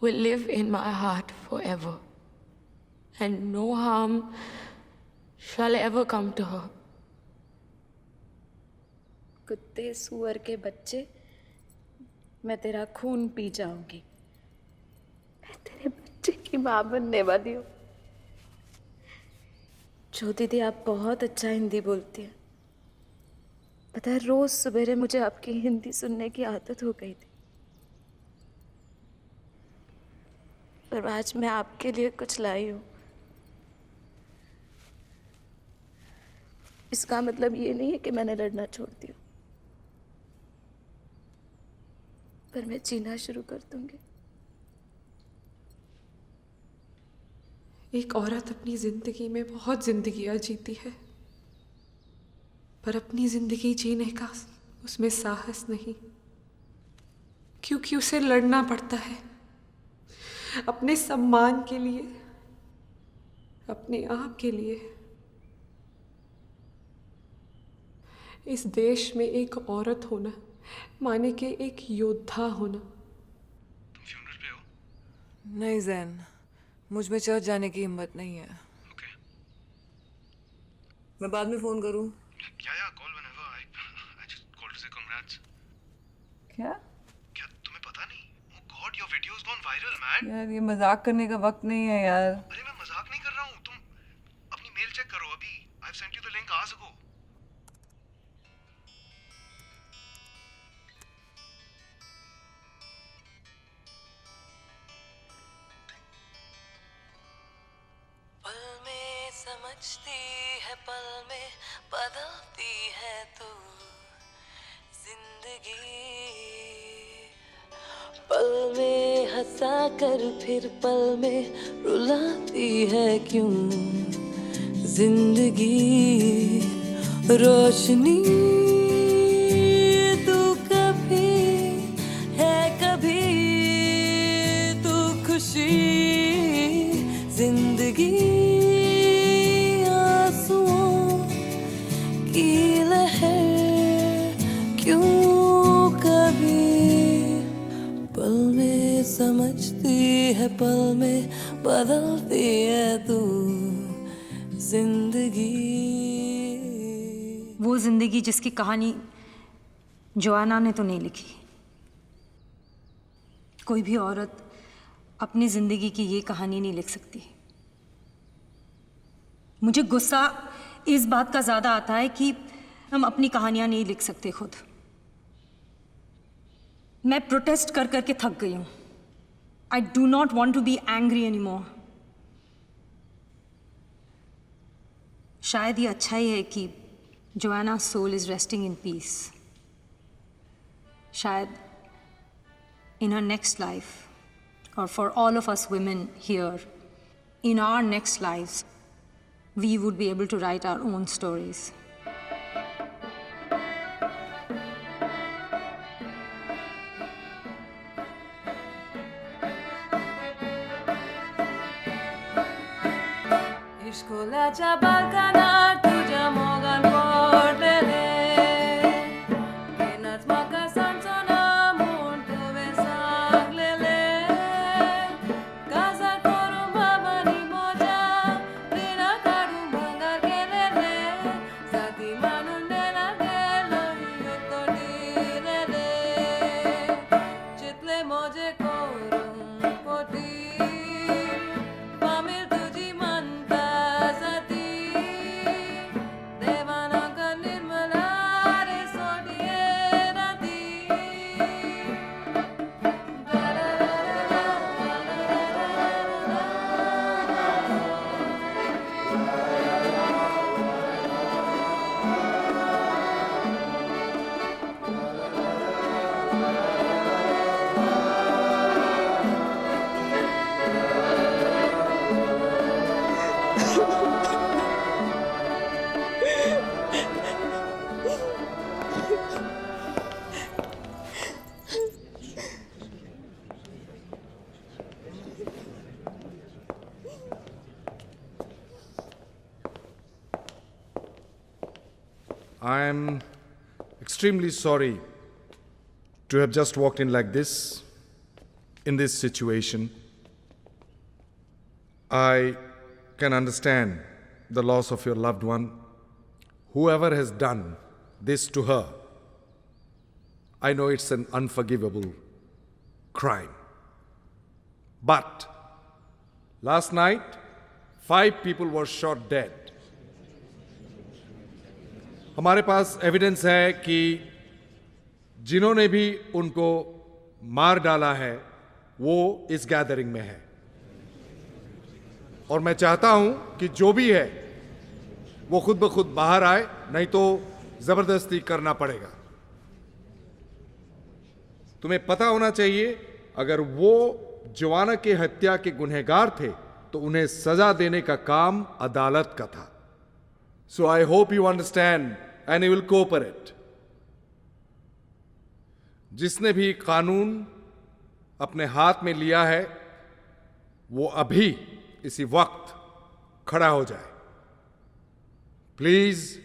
will live in my heart forever. And no harm shall ever come to her. कुत्ते सुअर के बच्चे, मैं तेरा खून P जाऊंगी। मैं तेरे बच्चे की माँ बनने वाली हूँ। जो दीदी आप बहुत अच्छा हिंदी बोलती हैं। पता है रोज सवेरे मुझे आपकी हिंदी सुनने की आदत हो गई थी। पर आज मैं आपके लिए कुछ लाई हूँ। इसका मतलब ये नहीं है कि मैंने लड़ना छोड़ दिया, पर मैं जीना शुरू कर दूंगी। एक औरत अपनी जिंदगी में बहुत जिंदगियां जीती है, पर अपनी जिंदगी जीने का उसमें साहस नहीं, क्योंकि उसे लड़ना पड़ता है अपने सम्मान के लिए, अपने आप के लिए। इस देश में एक औरत होना माने के एक योद्धा होना। तुम फ्यूनरल पे हो? नहीं जैन, मुझ में चर्च जाने की हिम्मत नहीं है। मैं बाद में फोन करूं? Yeah, call whenever. I just called to say congrats. क्या? क्या तुम्हें पता नहीं? Oh God, your video's gone viral, man. यार ये मजाक करने का वक्त नहीं है यार। अरे मैं मजाक नहीं कर रहा हूँ। तुम अपनी मेल चेक करो अभी। I've sent you the link hours ago. है पल में बदलती है तू जिंदगी पल में हंसा कर फिर पल में रुलाती है क्यों जिंदगी रोशनी तू कभी है कभी तू खुशी जिंदगी आंसुओं की लहर क्यों कभी पल में समझती है पल में बदलती है तू जिंदगी वो जिंदगी जिसकी कहानी जोआना ने तो नहीं लिखी। कोई भी औरत अपनी जिंदगी की ये कहानी नहीं लिख सकती। मुझे गुस्सा इस बात का ज्यादा आता है कि हम अपनी कहानियां नहीं लिख सकते खुद। मैं प्रोटेस्ट कर करके थक गई हूं। I do not want to be angry any more. शायद ये अच्छा ही है कि जोआना's soul is resting in peace. शायद in her next life, or for all of us women here, in our next lives, we would be able to write our own stories. इश्कोलाच्या बाल्कनार तुझ्या मोगान पडलेले केन्नाच म्हाका सांगचो ना म्हूण तुवें सांगलेले काजार करून बाबांनी म्हज्या रिणां काडून भांगार केलेले साथी मानून देला गेलो युतो दिलेले चितले म्हजे करून पोटी फामील तुजी म्हणटा जाती देवानाका निर्मला रे सोडिये राती I am extremely sorry to have just walked in like this, in this situation. I can understand the loss of your loved one. Whoever has done this to her, I know it's an unforgivable crime. But last night, 5 people were shot dead. हमारे पास evidence है कि जिन्होंने भी उनको मार डाला है वो इस गैदरिंग में है और मैं चाहता हूं कि जो भी है वो खुद ब खुद बाहर आए, नहीं तो जबरदस्ती करना पड़ेगा। तुम्हें पता होना चाहिए अगर वो जोआना की हत्या के गुनहगार थे तो उन्हें सजा देने का काम अदालत का था। So I hope you understand and you will cooperate. जिसने भी कानून अपने हाथ में लिया है वो अभी इसी वक्त खड़ा हो जाए। Please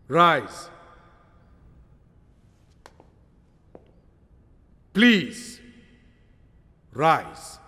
rise. Please rise.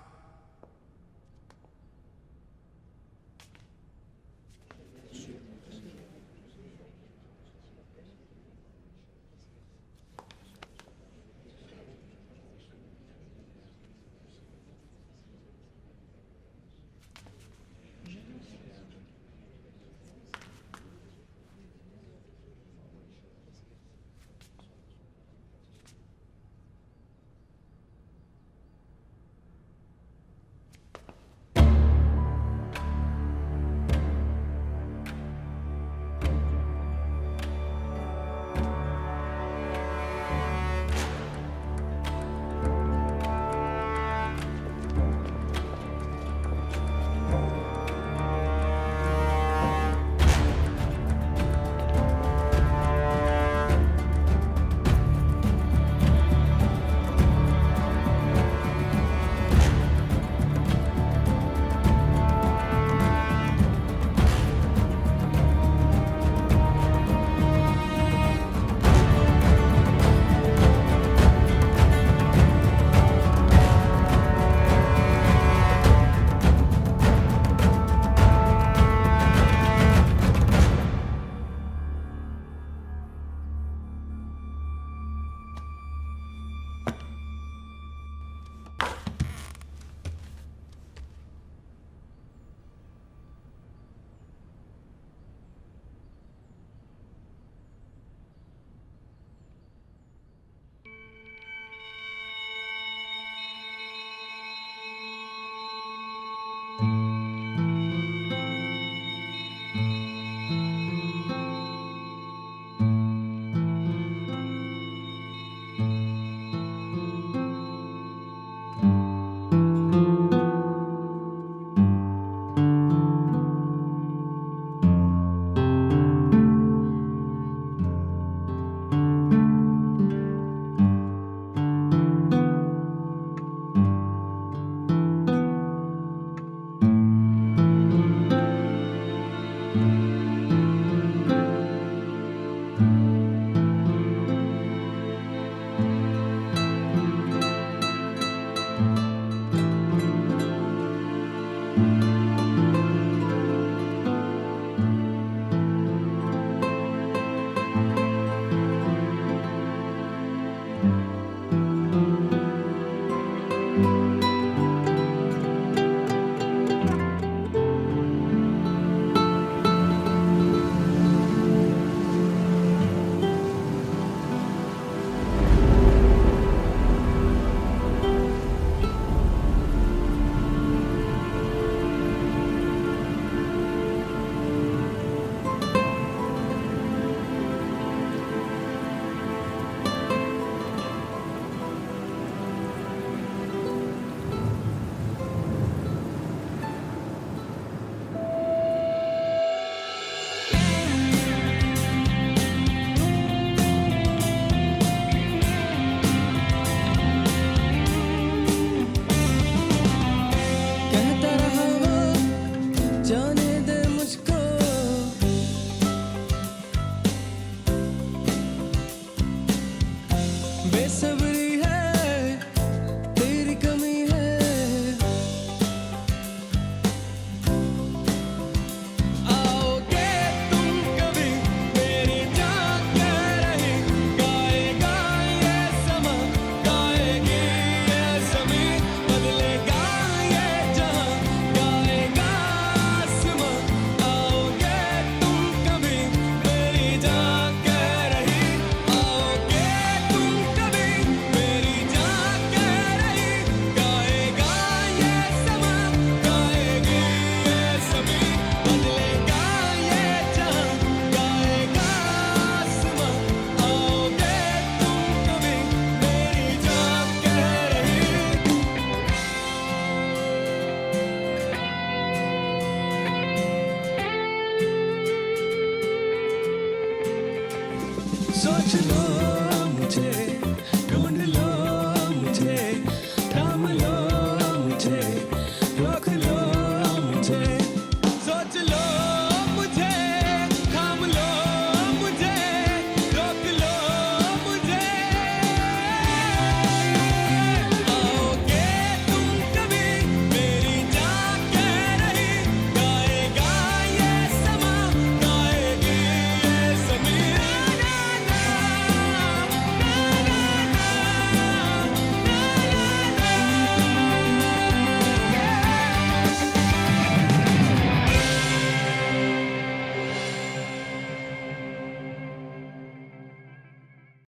सोच लो